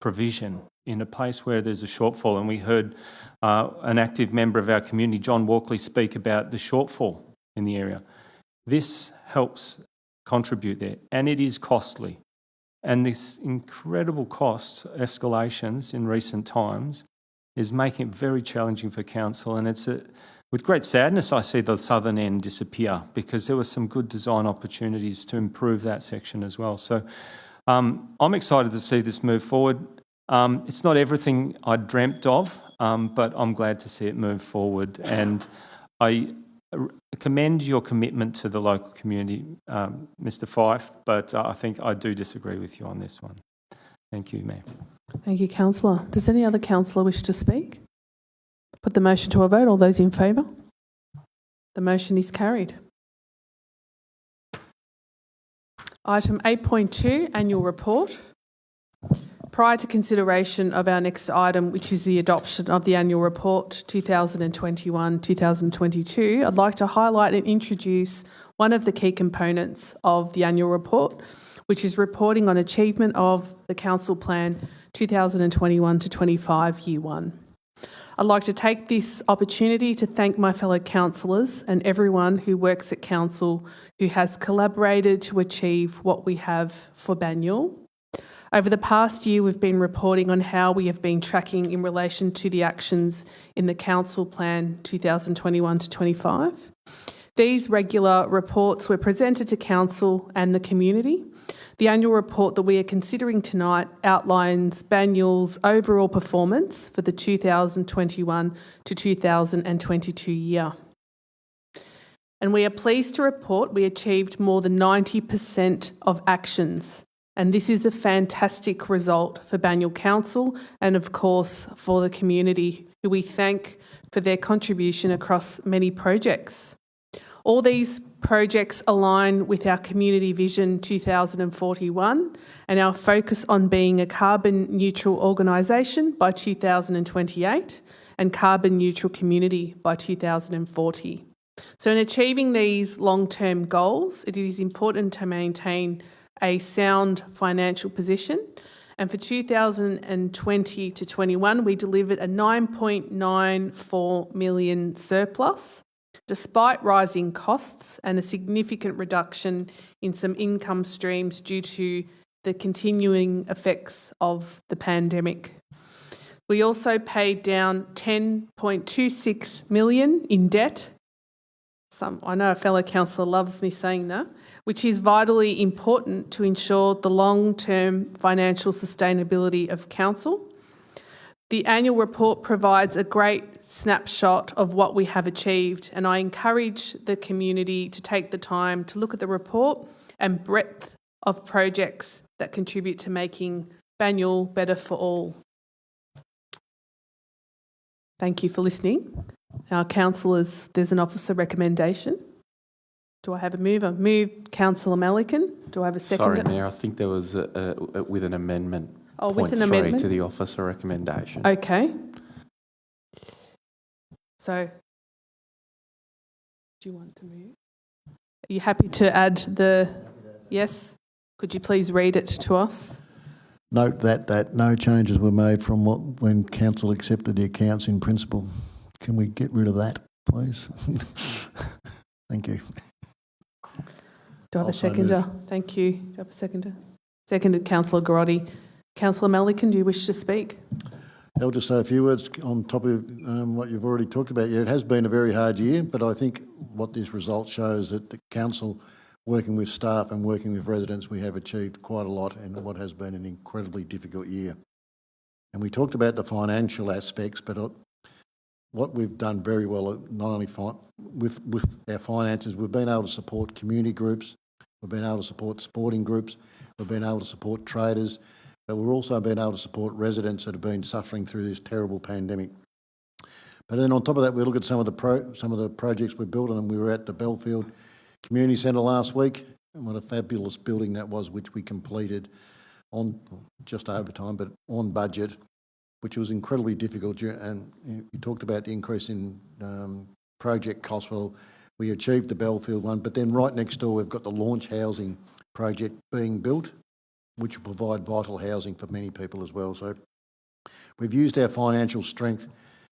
O: provision in a place where there's a shortfall. And we heard an active member of our community, John Walkley, speak about the shortfall in the area. This helps contribute there, and it is costly. And this incredible cost escalations in recent times is making it very challenging for council, and it's with great sadness I see the southern end disappear, because there were some good design opportunities to improve that section as well. So I'm excited to see this move forward. It's not everything I dreamt of, but I'm glad to see it move forward. And I commend your commitment to the local community, Mr Fife, but I think I do disagree with you on this one. Thank you, Mayor.
A: Thank you, councillor. Does any other councillor wish to speak? Put the motion to a vote. All those in favour? The motion is carried. Item 8.2, annual report. Prior to consideration of our next item, which is the adoption of the annual report 2021-2022, I'd like to highlight and introduce one of the key components of the annual report, which is reporting on achievement of the Council Plan 2021-25 Year 1. I'd like to take this opportunity to thank my fellow councillors and everyone who works at Council who has collaborated to achieve what we have for Banyule. Over the past year, we've been reporting on how we have been tracking in relation to the actions in the Council Plan 2021-25. These regular reports were presented to Council and the community. The annual report that we are considering tonight outlines Banyule's overall performance for the 2021 to 2022 year. And we are pleased to report we achieved more than 90% of actions. And this is a fantastic result for Banyule Council and, of course, for the community, who we thank for their contribution across many projects. All these projects align with our Community Vision 2041 and our focus on being a carbon neutral organisation by 2028 and carbon neutral community by 2040. So in achieving these long-term goals, it is important to maintain a sound financial position. And for 2020 to 21, we delivered a 9.94 million surplus, despite rising costs and a significant reduction in some income streams due to the continuing effects of the pandemic. We also paid down 10.26 million in debt. I know a fellow councillor loves me saying that, which is vitally important to ensure the long-term financial sustainability of Council. The annual report provides a great snapshot of what we have achieved, and I encourage the community to take the time to look at the report and breadth of projects that contribute to making Banyule better for all. Thank you for listening. Our councillors, there's an officer recommendation. Do I have a mover? Move, Councillor Melican. Do I have a seconder?
M: Sorry, Mayor, I think there was with an amendment.
A: Oh,
M: Point
A: with an
M: 3
A: amendment?
M: to the officer recommendation.
A: Okay. So, do you want to move? Are you happy to add the yes? Could you please read it to us?
J: Note that no changes were made from when Council accepted the accounts in principle. Can we get rid of that, please? Thank you.
A: Do I have a
J: Also
A: seconder?
J: move.
A: Thank you. Do I have a seconder? Seconded, Councillor Garotti. Councillor Melican, do you wish to speak?
J: I'll just say a few words on top of what you've already talked about. Yeah, it has been a very hard year, but I think what this result shows that the Council, working with staff and working with residents, we have achieved quite a lot in what has been an incredibly difficult year. And we talked about the financial aspects, but what we've done very well, not only with our finances, we've been able to support community groups, we've been able to support sporting groups, we've been able to support traders, but we've also been able to support residents that have been suffering through this terrible pandemic. But then on top of that, we look at some of the projects we've built, and we were at the Belfield Community Centre last week, and what a fabulous building that was, which we completed on just over time, but on budget, which was incredibly difficult. And you talked about the increase in project costs. Well, we achieved the Belfield one, but then right next door we've got the Launch Housing project being built, which will provide vital housing for many people as well. So we've used our financial strength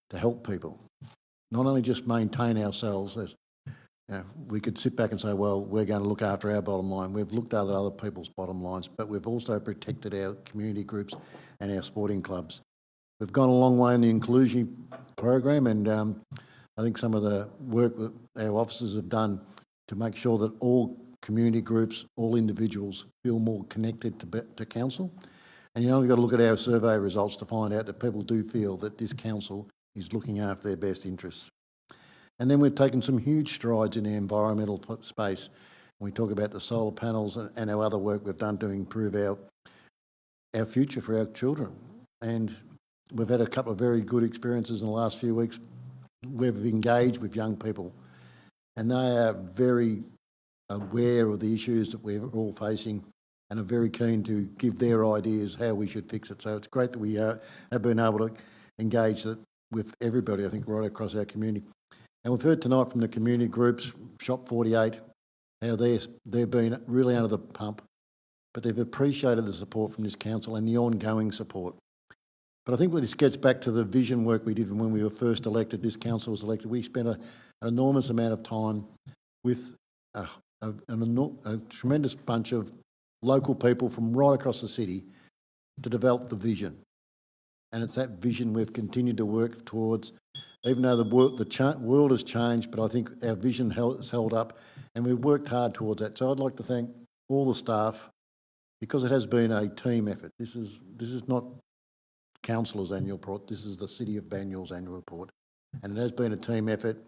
J: to help people, not only just maintain ourselves. As, we could sit back and say, well, we're going to look after our bottom line. We've looked after other people's bottom lines, but we've also protected our community groups and our sporting clubs. We've gone a long way in the inclusion program, and I think some of the work that our officers have done to make sure that all community groups, all individuals feel more connected to Council. And you only got to look at our survey results to find out that people do feel that this Council is looking after their best interests. And then we've taken some huge strides in the environmental space. We talk about the solar panels and our other work we've done to improve our our future for our children. And we've had a couple of very good experiences in the last few weeks. We've engaged with young people and they are very aware of the issues that we're all facing and are very keen to give their ideas how we should fix it. So it's great that we have been able to engage with everybody, I think, right across our community. And we've heard tonight from the community groups, Shop 48, how they've been really under the pump, but they've appreciated the support from this council and the ongoing support. But I think this gets back to the vision work we did when we were first elected, this council was elected. We spent an enormous amount of time with a tremendous bunch of local people from right across the city to develop the vision. And it's that vision we've continued to work towards, even though the world has changed, but I think our vision has held up and we've worked hard towards that. So I'd like to thank all the staff because it has been a team effort. This is not councillors' annual report, this is the City of Banyul's annual report. And it has been a team effort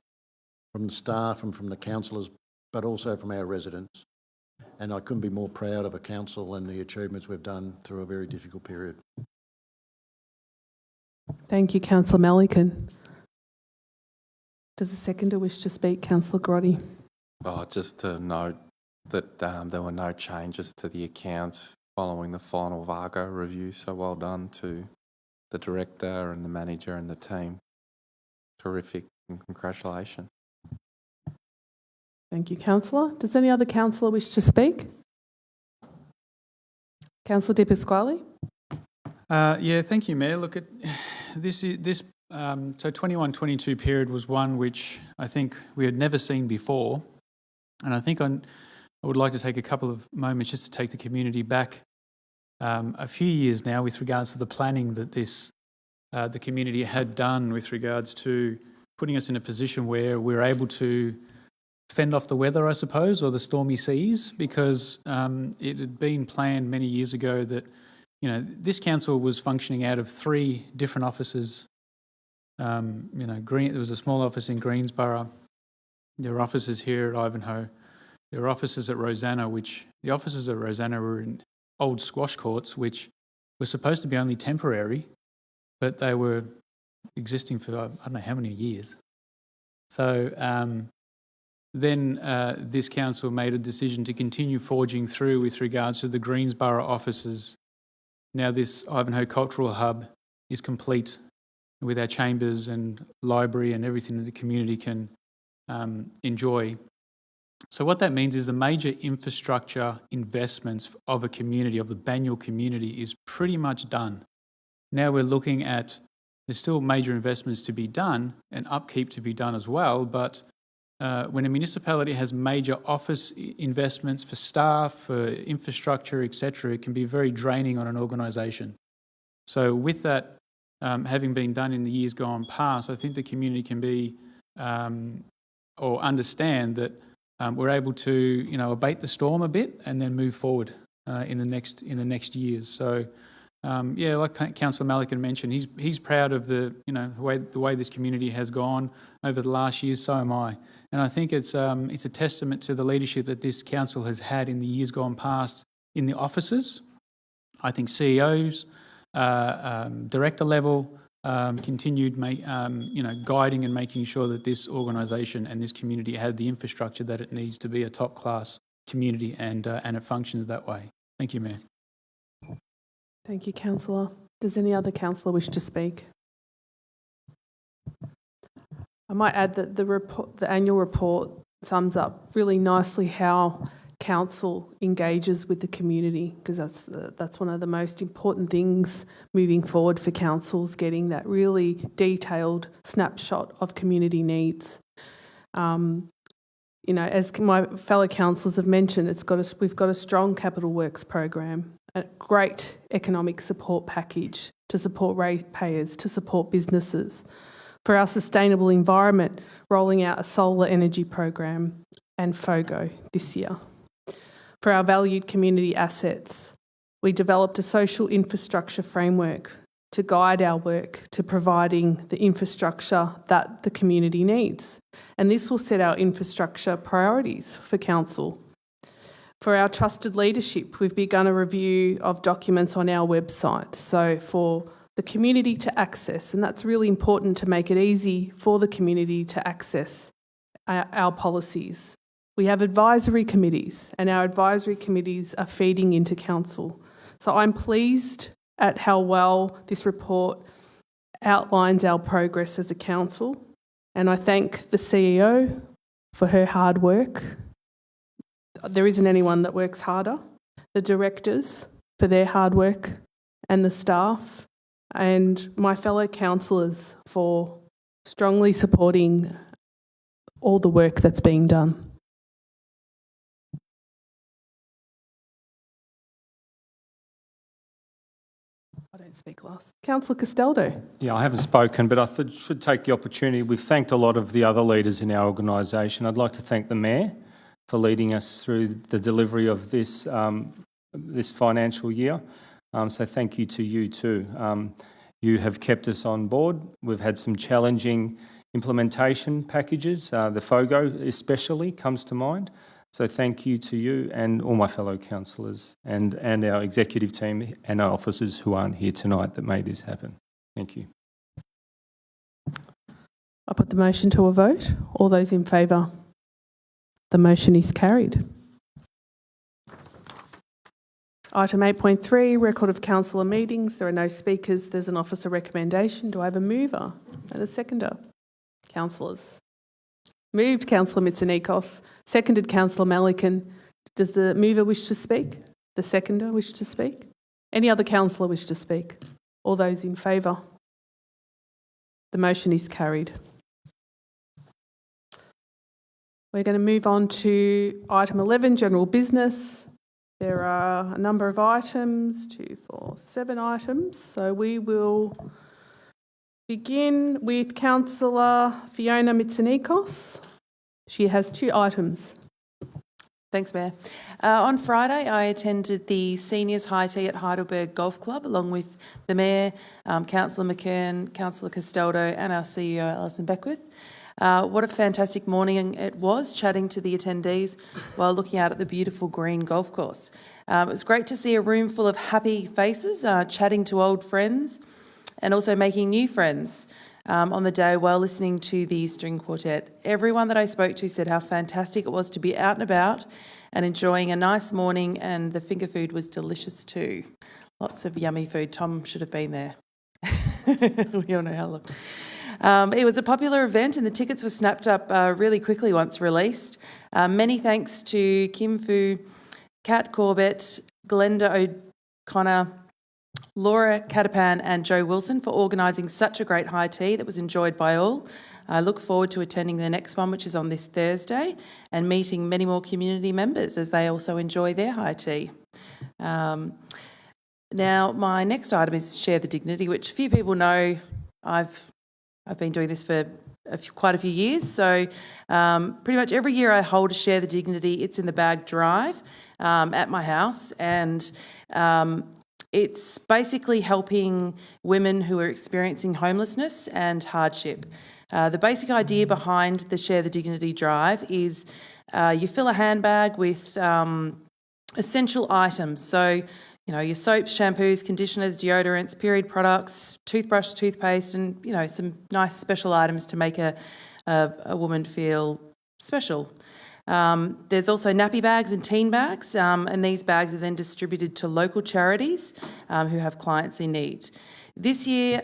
J: from the staff and from the councillors, but also from our residents. And I couldn't be more proud of a council and the achievements we've done through a very difficult period.
A: Thank you, Councillor Malikan. Does the seconder wish to speak? Councillor Grotti.
M: Just to note that there were no changes to the accounts following the final VARGO review, so well done to the director and the manager and the team. Terrific, and congratulations.
A: Thank you, Councillor. Does any other councillor wish to speak? Councillor De Pasquale.
N: Yeah, thank you, Mayor. Look, at this 21-22 period was one which I think we had never seen before, and I think I would like to take a couple of moments just to take the community back a few years now with regards to the planning that the community had done with regards to putting us in a position where we're able to fend off the weather, I suppose, or the stormy seas, because it had been planned many years ago that, you know, this council was functioning out of 3 different offices. There was a small office in Greensborough. There were offices here at Ivanhoe. There were offices at Rosanna, the offices at Rosanna were in old squash courts, which were supposed to be only temporary, but they were existing for I don't know how many years. So then this council made a decision to continue forging through with regards to the Greensborough offices. Now this Ivanhoe Cultural Hub is complete with our chambers and library and everything that the community can enjoy. So what that means is the major infrastructure investments of a community, of the Banyul community, is pretty much done. Now we're looking at, there's still major investments to be done and upkeep to be done as well, but when a municipality has major office investments for staff, for infrastructure, etc., it can be very draining on an organisation. So with that having been done in the years gone past, I think the community can be or understand that we're able to, you know, abate the storm a bit and then move forward in the next years. So yeah, like Councillor Malikan mentioned, he's proud of the way this community has gone over the last years. So am I, and I think it's a testament to the leadership that this council has had in the years gone past in the offices. I think CEOs, director level, continued guiding and making sure that this organisation and this community had the infrastructure that it needs to be a top class community, and it functions that way. Thank you, Mayor.
A: Thank you, Councillor. Does any other councillor wish to speak? I might add that the annual report sums up really nicely how council engages with the community, because that's one of the most important things moving forward for councils, getting that really detailed snapshot of community needs. As my fellow councillors have mentioned, we've got a strong capital works program, a great economic support package to support ratepayers, to support businesses. For our sustainable environment, rolling out a solar energy program and FOGO this year. For our valued community assets, we developed a social infrastructure framework to guide our work to providing the infrastructure that the community needs. And this will set our infrastructure priorities for council. For our trusted leadership, we've begun a review of documents on our website. So for the community to access, and that's really important to make it easy for the community to access our policies. We have advisory committees, and our advisory committees are feeding into council. So I'm pleased at how well this report outlines our progress as a council, and I thank the CEO for her hard work. There isn't anyone that works harder. The directors for their hard work, and the staff, and my fellow councillors for strongly supporting all the work that's being done. I don't speak last. Councillor Castaldo.
O: Yeah, I haven't spoken, but I should take the opportunity. We've thanked a lot of the other leaders in our organisation. I'd like to thank the Mayor for leading us through the delivery of this this financial year. So thank you to you too. You have kept us on board. We've had some challenging implementation packages. The FOGO especially comes to mind. So thank you to you and all my fellow councillors and our executive team and our officers who aren't here tonight that made this happen. Thank you.
A: I put the motion to a vote. All those in favour? The motion is carried. Item 8.3, record of councillor meetings. There are no speakers. There's an officer recommendation. Do I have a mover and a seconder? Councillors. Moved, Councillor Mitsonikos. Seconded, Councillor Malikan. Does the mover wish to speak? The seconder wish to speak? Any other councillor wish to speak? All those in favour? The motion is carried. We're going to move on to item 11, general business. There are a number of items, 2, 4, 7 items. So we will begin with Councillor Fiona Mitsonikos. She has 2 items.
L: Thanks, Mayor. On Friday, I attended the Seniors High Tea at Heidelberg Golf Club along with the Mayor, Councillor McKern, Councillor Castaldo and our CEO, Alison Beckwith. What a fantastic morning it was, chatting to the attendees while looking out at the beautiful green golf course. It was great to see a room full of happy faces, chatting to old friends and also making new friends on the day while listening to the string quartet. Everyone that I spoke to said how fantastic it was to be out and about and enjoying a nice morning, and the finger food was delicious too. Lots of yummy food. Tom should have been there. We all know how long. It was a popular event and the tickets were snapped up really quickly once released. Many thanks to Kim Fu, Kat Corbett, Glenda O'Connor, Laura Catapan and Joe Wilson for organising such a great high tea that was enjoyed by all. I look forward to attending the next one, which is on this Thursday, and meeting many more community members as they also enjoy their high tea. Now, my next item is Share the Dignity, which few people know. I've been doing this for quite a few years, so pretty much every year I hold a Share the Dignity. It's in the Bag Drive at my house, and it's basically helping women who are experiencing homelessness and hardship. The basic idea behind the Share the Dignity drive is you fill a handbag with essential items. So, you know, your soaps, shampoos, conditioners, deodorants, period products, toothbrush, toothpaste, and, you know, some nice special items to make a woman feel special. There's also nappy bags and teen bags, and these bags are then distributed to local charities who have clients in need. This year,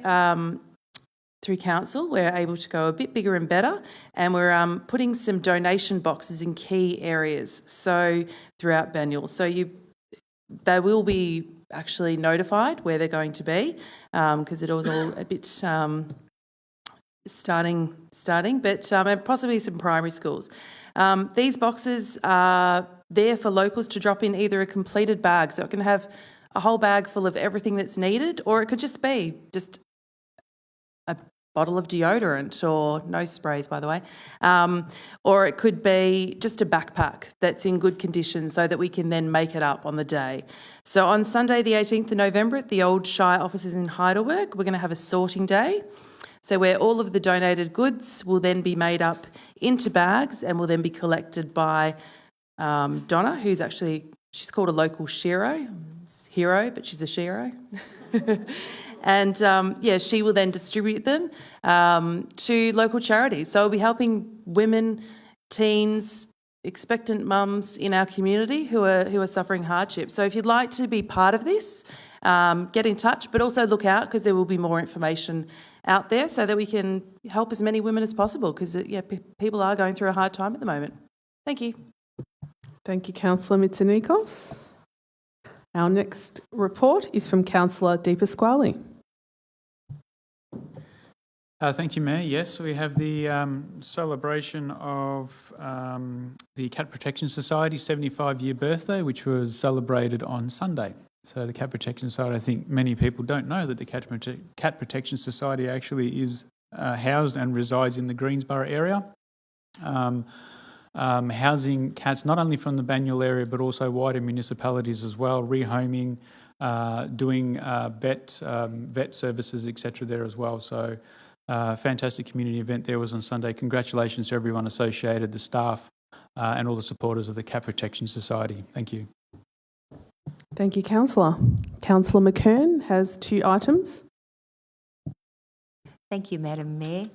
L: through council, we're able to go a bit bigger and better, and we're putting some donation boxes in key areas, so throughout Banyule. So they will be actually notified where they're going to be, because it was all a bit starting, but and possibly some primary schools. These boxes are there for locals to drop in either a completed bag, so it can have a whole bag full of everything that's needed, or it could just be a bottle of deodorant, or nose sprays, by the way, or it could be just a backpack that's in good condition so that we can then make it up on the day. So on Sunday the 18th of November at the old Shire offices in Heidelberg, we're going to have a sorting day. So where all of the donated goods will then be made up into bags and will then be collected by Donna, she's called a local hero, but she's a shero. And she will then distribute them to local charities. So we'll be helping women, teens, expectant mums in our community who are suffering hardship. So if you'd like to be part of this, get in touch, but also look out because there will be more information out there so that we can help as many women as possible because people are going through a hard time at the moment. Thank you.
A: Thank you, Councillor Mitsonikos. Our next report is from Councillor De Pasquale.
N: Thank you, Mayor. Yes, we have the celebration of the Cat Protection Society's 75-year birthday, which was celebrated on Sunday. So the Cat Protection Society, I think many people don't know that the Cat Protection Society actually is housed and resides in the Greensboro area, housing cats not only from the Banyule area but also wider municipalities as well, rehoming, doing vet services, etc. there as well. So fantastic community event there was on Sunday. Congratulations to everyone associated, the staff and all the supporters of the Cat Protection Society. Thank you.
A: Thank you, Councillor. Councillor McKern has 2 items.
I: Thank you, Madam Mayor.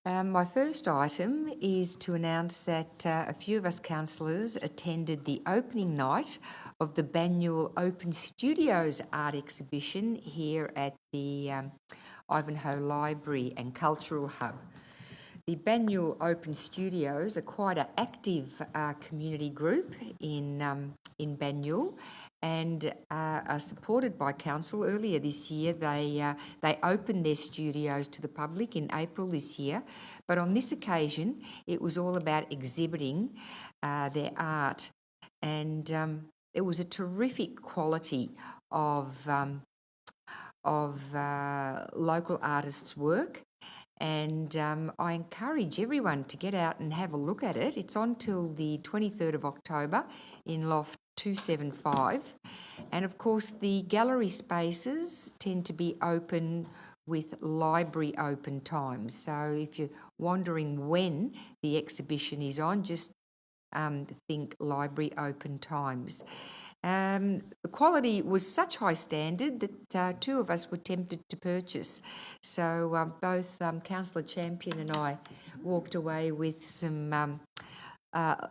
I: My first item is to announce that a few of us councillors attended the opening night of the Banyule Open Studios art exhibition here at the Ivanhoe Library and Cultural Hub. The Banyule Open Studios are quite an active community group in Banyule and are supported by council. Earlier this year, they opened their studios to the public in April this year, but on this occasion, it was all about exhibiting their art, and it was a terrific quality of local artists' work. And I encourage everyone to get out and have a look at it. It's on till the 23rd of October in Loft 275. And of course, the gallery spaces tend to be open with library open times. So if you're wondering when the exhibition is on, just think library open times. The quality was such high standard that 2 of us were tempted to purchase. So both Councillor Champion and I walked away with some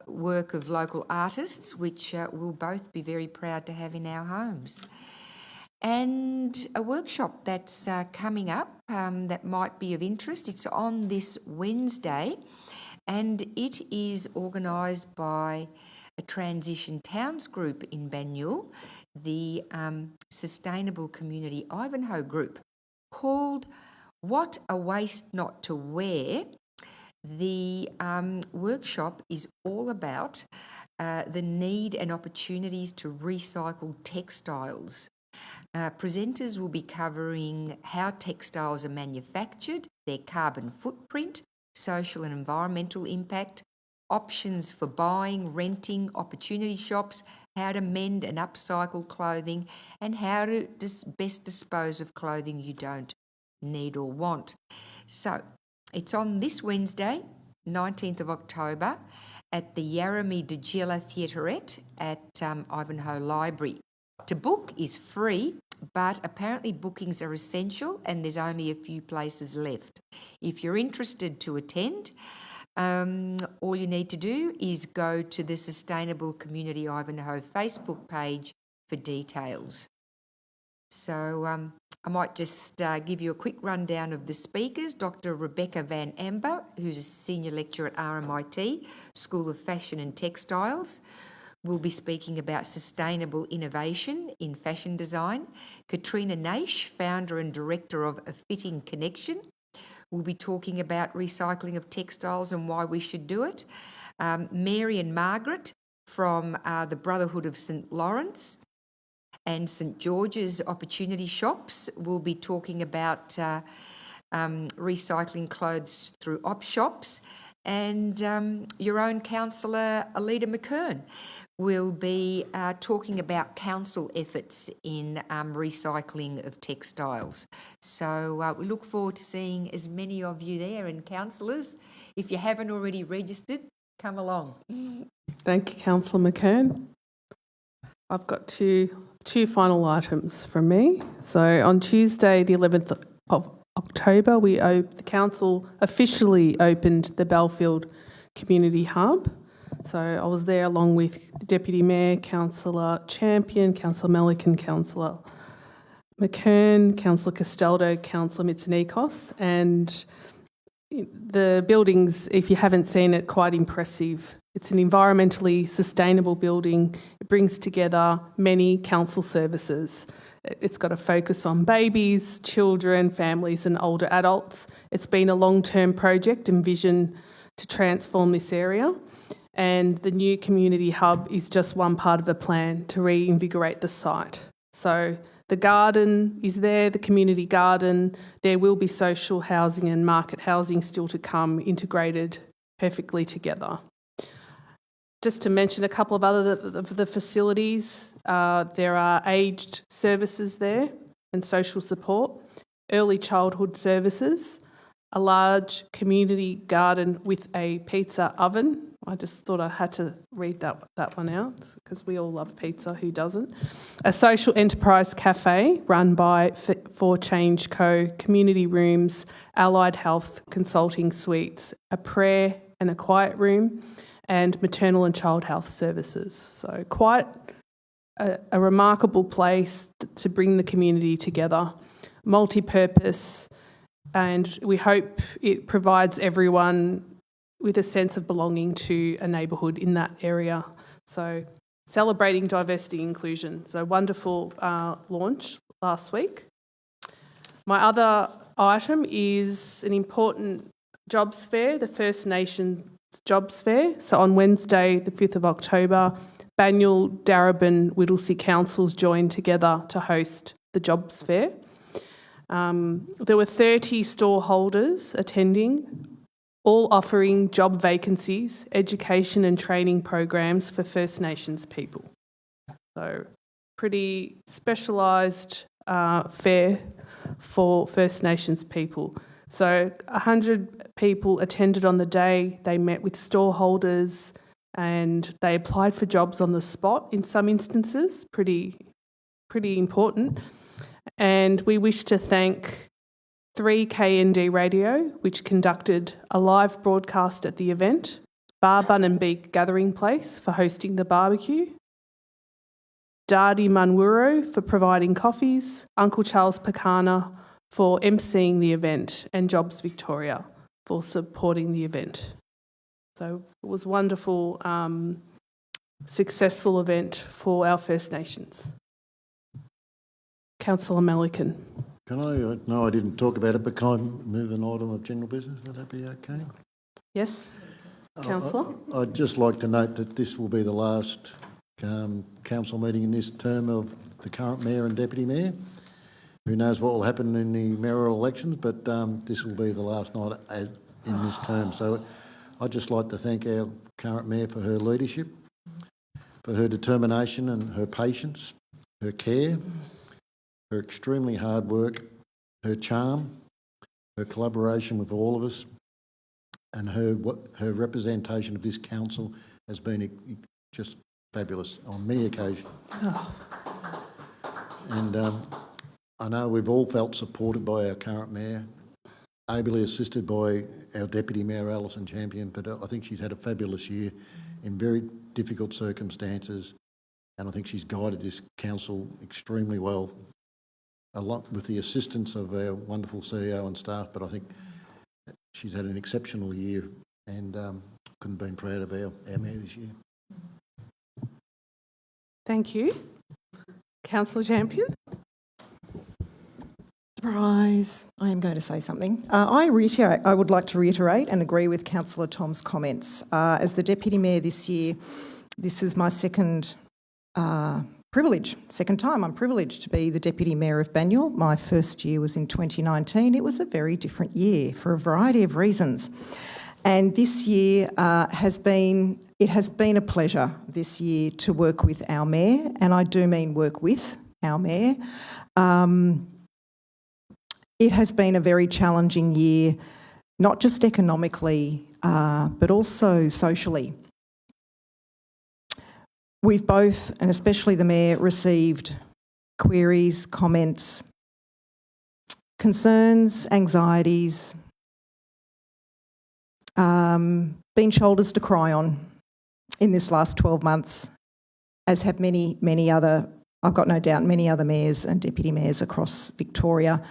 I: work of local artists, which we'll both be very proud to have in our homes. And a workshop that's coming up that might be of interest. It's on this Wednesday, and it is organised by a Transition Towns group in Banyule, the Sustainable Community Ivanhoe group, called What a Waste Not to Wear. The workshop is all about the need and opportunities to recycle textiles. Presenters will be covering how textiles are manufactured, their carbon footprint, social and environmental impact, options for buying, renting, opportunity shops, how to mend and upcycle clothing, and how to best dispose of clothing you don't need or want. So it's on this Wednesday, 19th of October, at the Yarramie Djila Theaterette at Ivanhoe Library. To book is free, but apparently bookings are essential and there's only a few places left. If you're interested to attend, all you need to do is go to the Sustainable Community Ivanhoe Facebook page for details. So I might just give you a quick rundown of the speakers. Dr. Rebecca Van Amber, who's a Senior Lecturer at RMIT, School of Fashion and Textiles, will be speaking about sustainable innovation in fashion design. Katrina Naish, Founder and Director of A Fitting Connection, will be talking about recycling of textiles and why we should do it. Mary and Margaret from the Brotherhood of St Lawrence and St George's Opportunity Shops will be talking about recycling clothes through op shops. And your own councillor, Alida McKern, will be talking about council efforts in recycling of textiles. So we look forward to seeing as many of you there, and councillors, if you haven't already registered, come along.
A: Thank you, Councillor McKern. I've got two final items from me. So on Tuesday, the 11th of October, the council officially opened the Belfield Community Hub. So I was there along with the Deputy Mayor, Councillor Champion, Councillor Melican, Councillor McKern, Councillor Castaldo, Councillor Mitsonikos, and the building's, if you haven't seen it, quite impressive. It's an environmentally sustainable building. It brings together many council services. It's got a focus on babies, children, families and older adults. It's been a long-term project and vision to transform this area, and the new community hub is just one part of a plan to reinvigorate the site. So the garden is there, the community garden. There will be social housing and market housing still to come, integrated perfectly together. Just to mention a couple of other of the facilities, there are aged services there and social support, early childhood services, a large community garden with a pizza oven. I just thought I had to read that one out because we all love pizza, who doesn't? A social enterprise cafe run by For Change Co, community rooms, allied health consulting suites, a prayer and a quiet room, and maternal and child health services. So quite a remarkable place to bring the community together, multi-purpose, and we hope it provides everyone with a sense of belonging to a neighbourhood in that area. So celebrating diversity and inclusion. So wonderful launch last week. My other item is an important jobs fair, the First Nations Jobs Fair. So on Wednesday, the 5th of October, Banyule, Darebin, Whittlesea councils joined together to host the Jobs Fair. There were 30 stall holders attending, all offering job vacancies, education and training programs for First Nations people. So pretty specialised fair for First Nations people. So 100 people attended on the day. They met with stall holders and they applied for jobs on the spot in some instances, pretty important. And we wish to thank 3KND Radio, which conducted a live broadcast at the event, Bar Bun and Beak Gathering Place for hosting the barbecue, Dardi Manwuro for providing coffees, Uncle Charles Pacana for emceeing the event, and Jobs Victoria for supporting the event. So it was a wonderful, successful event for our First Nations. Councillor Melican.
J: Can I, no, I didn't talk about it, but can I move an item of general business? Would that be okay?
A: Yes, Councillor.
J: I'd just like to note that this will be the last council meeting in this term of the current mayor and deputy mayor. Who knows what will happen in the mayoral elections, but this will be the last night in this term. So I'd just like to thank our current mayor for her leadership, for her determination and her patience, her care, her extremely hard work, her charm, her collaboration with all of us, and her representation of this council has been just fabulous on many occasions. Oh. And I know we've all felt supported by our current mayor, ably assisted by our deputy mayor, Alison Champion, but I think she's had a fabulous year in very difficult circumstances, and I think she's guided this council extremely well, a lot with the assistance of our wonderful CEO and staff, but I think she's had an exceptional year and couldn't have been proud of our mayor this year.
A: Thank you. Councillor Champion.
R: Surprise. I am going to say something. I would like to reiterate and agree with Councillor Thom's comments. As the Deputy Mayor this year, this is my second time I'm privileged to be the Deputy Mayor of Banyule. My first year was in 2019. It was a very different year for a variety of reasons. And this year has been a pleasure this year to work with our Mayor, and I do mean work with our Mayor. It has been a very challenging year, not just economically, but also socially. we've both, and especially the Mayor, received queries, comments, concerns, anxieties, been shoulders to cry on in this last 12 months, as have many other, I've got no doubt, many other mayors and deputy mayors across Victoria.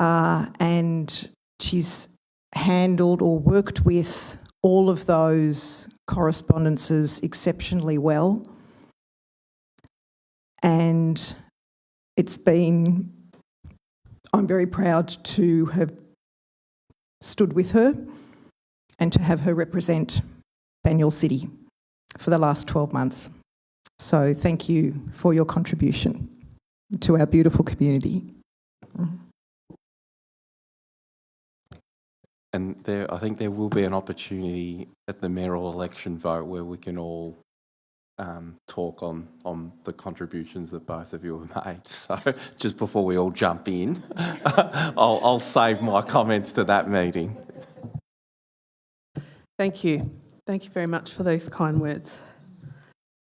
R: And she's handled or worked with all of those correspondences exceptionally well. And I'm very proud to have stood with her and to have her represent Banyule City for the last 12 months. So thank you for your contribution to our beautiful community.
M: And I think there will be an opportunity at the mayoral election vote where we can all talk on the contributions that both of you have made. So just before we all jump in, I'll save my comments to that meeting.
A: Thank you. Thank you very much for those kind words.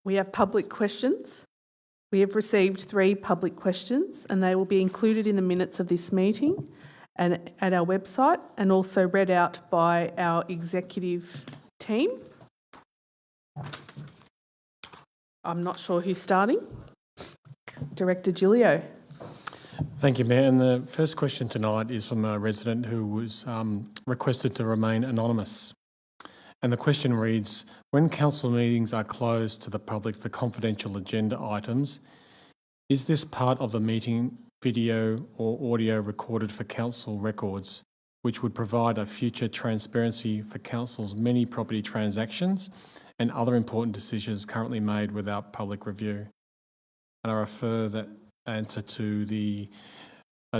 A: We have public questions. We have received 3 public questions and they will be included in the minutes of this meeting and at our website and also read out by our executive team. I'm not sure who's starting. Director Gilio.
T: Thank you, Mayor. And the first question tonight is from a resident who was requested to remain anonymous. And the question reads, when council meetings are closed to the public for confidential agenda items, is this part of the meeting video or audio recorded for council records, which would provide a future transparency for council's many property transactions and other important decisions currently made without public review? And I refer that answer to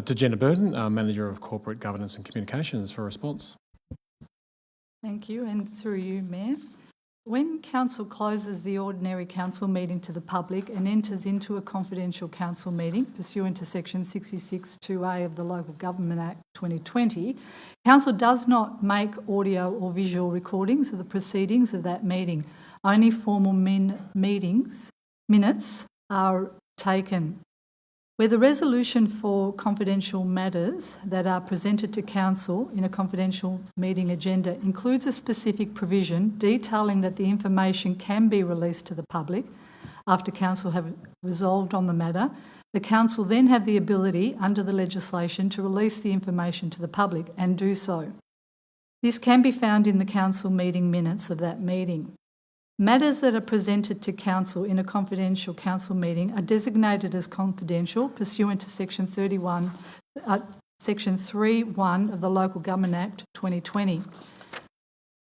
T: Jenna Burton, our Manager of Corporate Governance and Communications, for a response.
U: Thank you, and through you, Mayor. When Council closes the ordinary council meeting to the public and enters into a confidential council meeting pursuant to section 66(2)(a) of the Local Government Act 2020, Council does not make audio or visual recordings of the proceedings of that meeting. Only formal minutes are taken. Where the resolution for confidential matters that are presented to Council in a confidential meeting agenda includes a specific provision detailing that the information can be released to the public after Council have resolved on the matter, the Council then have the ability under the legislation to release the information to the public and do so. This can be found in the Council meeting minutes of that meeting. Matters that are presented to Council in a confidential Council meeting are designated as confidential pursuant to Section 3(1) of the Local Government Act 2020.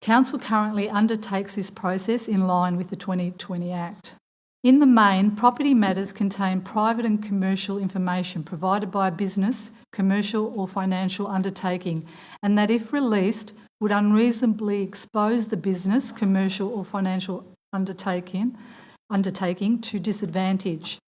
U: Council currently undertakes this process in line with the 2020 Act. In the main, property matters contain private and commercial information provided by a business, commercial or financial undertaking, and that if released would unreasonably expose the business, commercial or financial undertaking to disadvantage.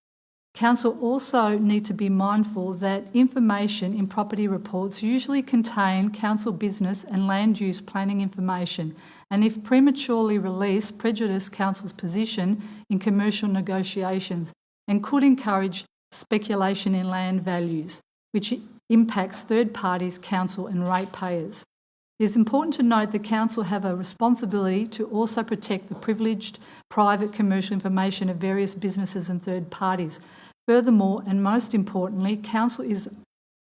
U: Council also need to be mindful that information in property reports usually contain Council business and land use planning information, and if prematurely released, prejudice Council's position in commercial negotiations and could encourage speculation in land values, which impacts third parties, Council and ratepayers. It is important to note that Council have a responsibility to also protect the privileged private commercial information of various businesses and third parties. Furthermore, and most importantly, Council is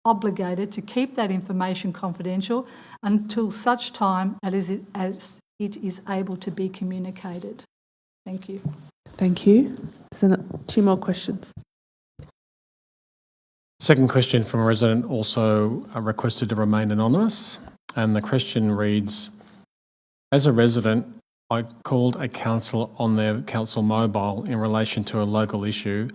U: obligated to keep that information confidential until such time as it is able to be communicated. Thank you.
A: Thank you. There's 2 more questions.
T: Second question from a resident also requested to remain anonymous. And the question reads, as a resident, I called a council on their council mobile in relation to a local issue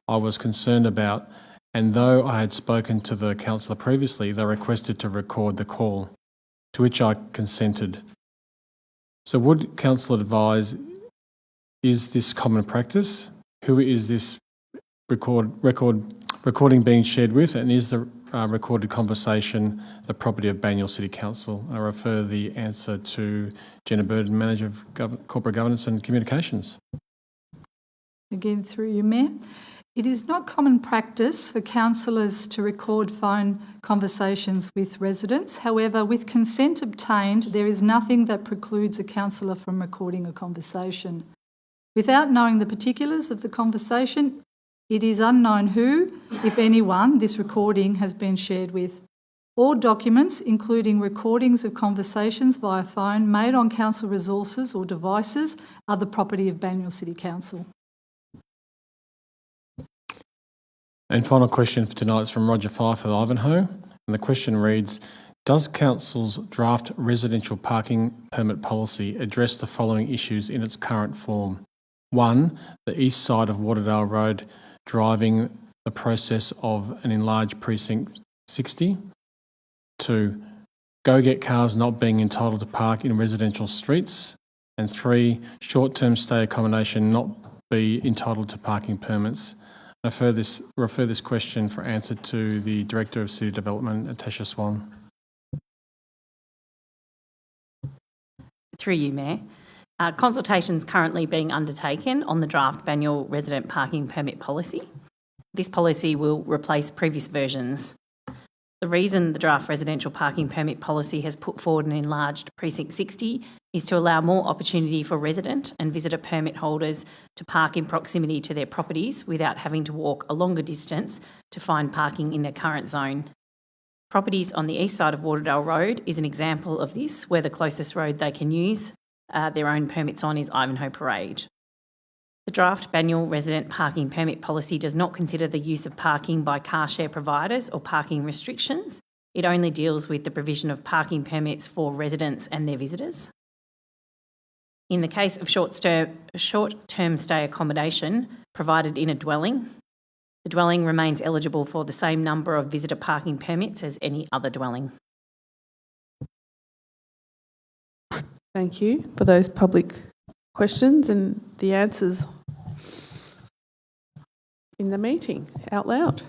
T: I was concerned about, and though I had spoken to the councillor previously, they requested to record the call, to which I consented. So would council advise, is this common practice? Who is this recording being shared with, and is the recorded conversation the property of Banyule City Council? I refer the answer to Jenna Burton, Manager of Corporate Governance and Communications.
U: Again, through you, Mayor. It is not common practice for councillors to record phone conversations with residents. However, with consent obtained, there is nothing that precludes a councillor from recording a conversation. Without knowing the particulars of the conversation, it is unknown who, if anyone, this recording has been shared with. All documents, including recordings of conversations via phone made on council resources or devices, are the property of Banyule City Council.
T: And final question for tonight is from Roger Fife of Ivanhoe. And the question reads, does Council's draft residential parking permit policy address the following issues in its current form? 1, the east side of Waterdale Road driving the process of an enlarged precinct 60. 2, go-get cars not being entitled to park in residential streets. And 3, short-term stay accommodation not be entitled to parking permits. I refer this question for answer to the Director of City Development, Natasha Swan.
F: Through you, Mayor. Consultations currently being undertaken on the draft Banyule resident parking permit policy. This policy will replace previous versions. The reason the draft residential parking permit policy has put forward an enlarged precinct 60 is to allow more opportunity for resident and visitor permit holders to park in proximity to their properties without having to walk a longer distance to find parking in their current zone. Properties on the east side of Waterdale Road is an example of this, where the closest road they can use their own permits on is Ivanhoe Parade. The draft Banyule resident parking permit policy does not consider the use of parking by car share providers or parking restrictions. It only deals with the provision of parking permits for residents and their visitors. In the case of short-term stay accommodation provided in a dwelling, the dwelling remains eligible for the same number of visitor parking permits as any other dwelling.
A: Thank you for those public questions and the answers in the meeting out loud.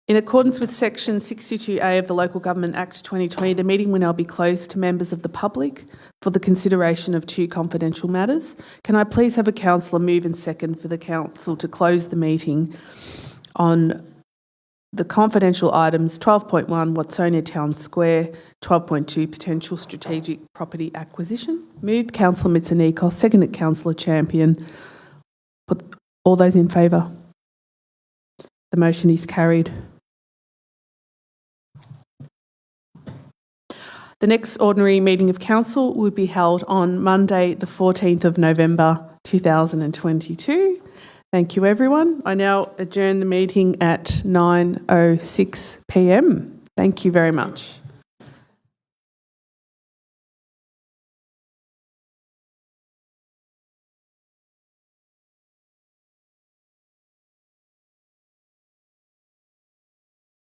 A: In accordance with Section 62A of the Local Government Act 2020, the meeting will now be closed to members of the public for the consideration of 2 confidential matters. Can I please have a councillor move and second for the council to close the meeting on the confidential items 12.1 Watsonia Town Square, 12.2 potential strategic property acquisition? Moved Councillor Mitsonikos, seconded Councillor Champion. All those in favour? The motion is carried. The next ordinary meeting of council will be held on Monday, the 14th of November 2022. Thank you, everyone. I now adjourn the meeting at 9:06 p.m. Thank you very much.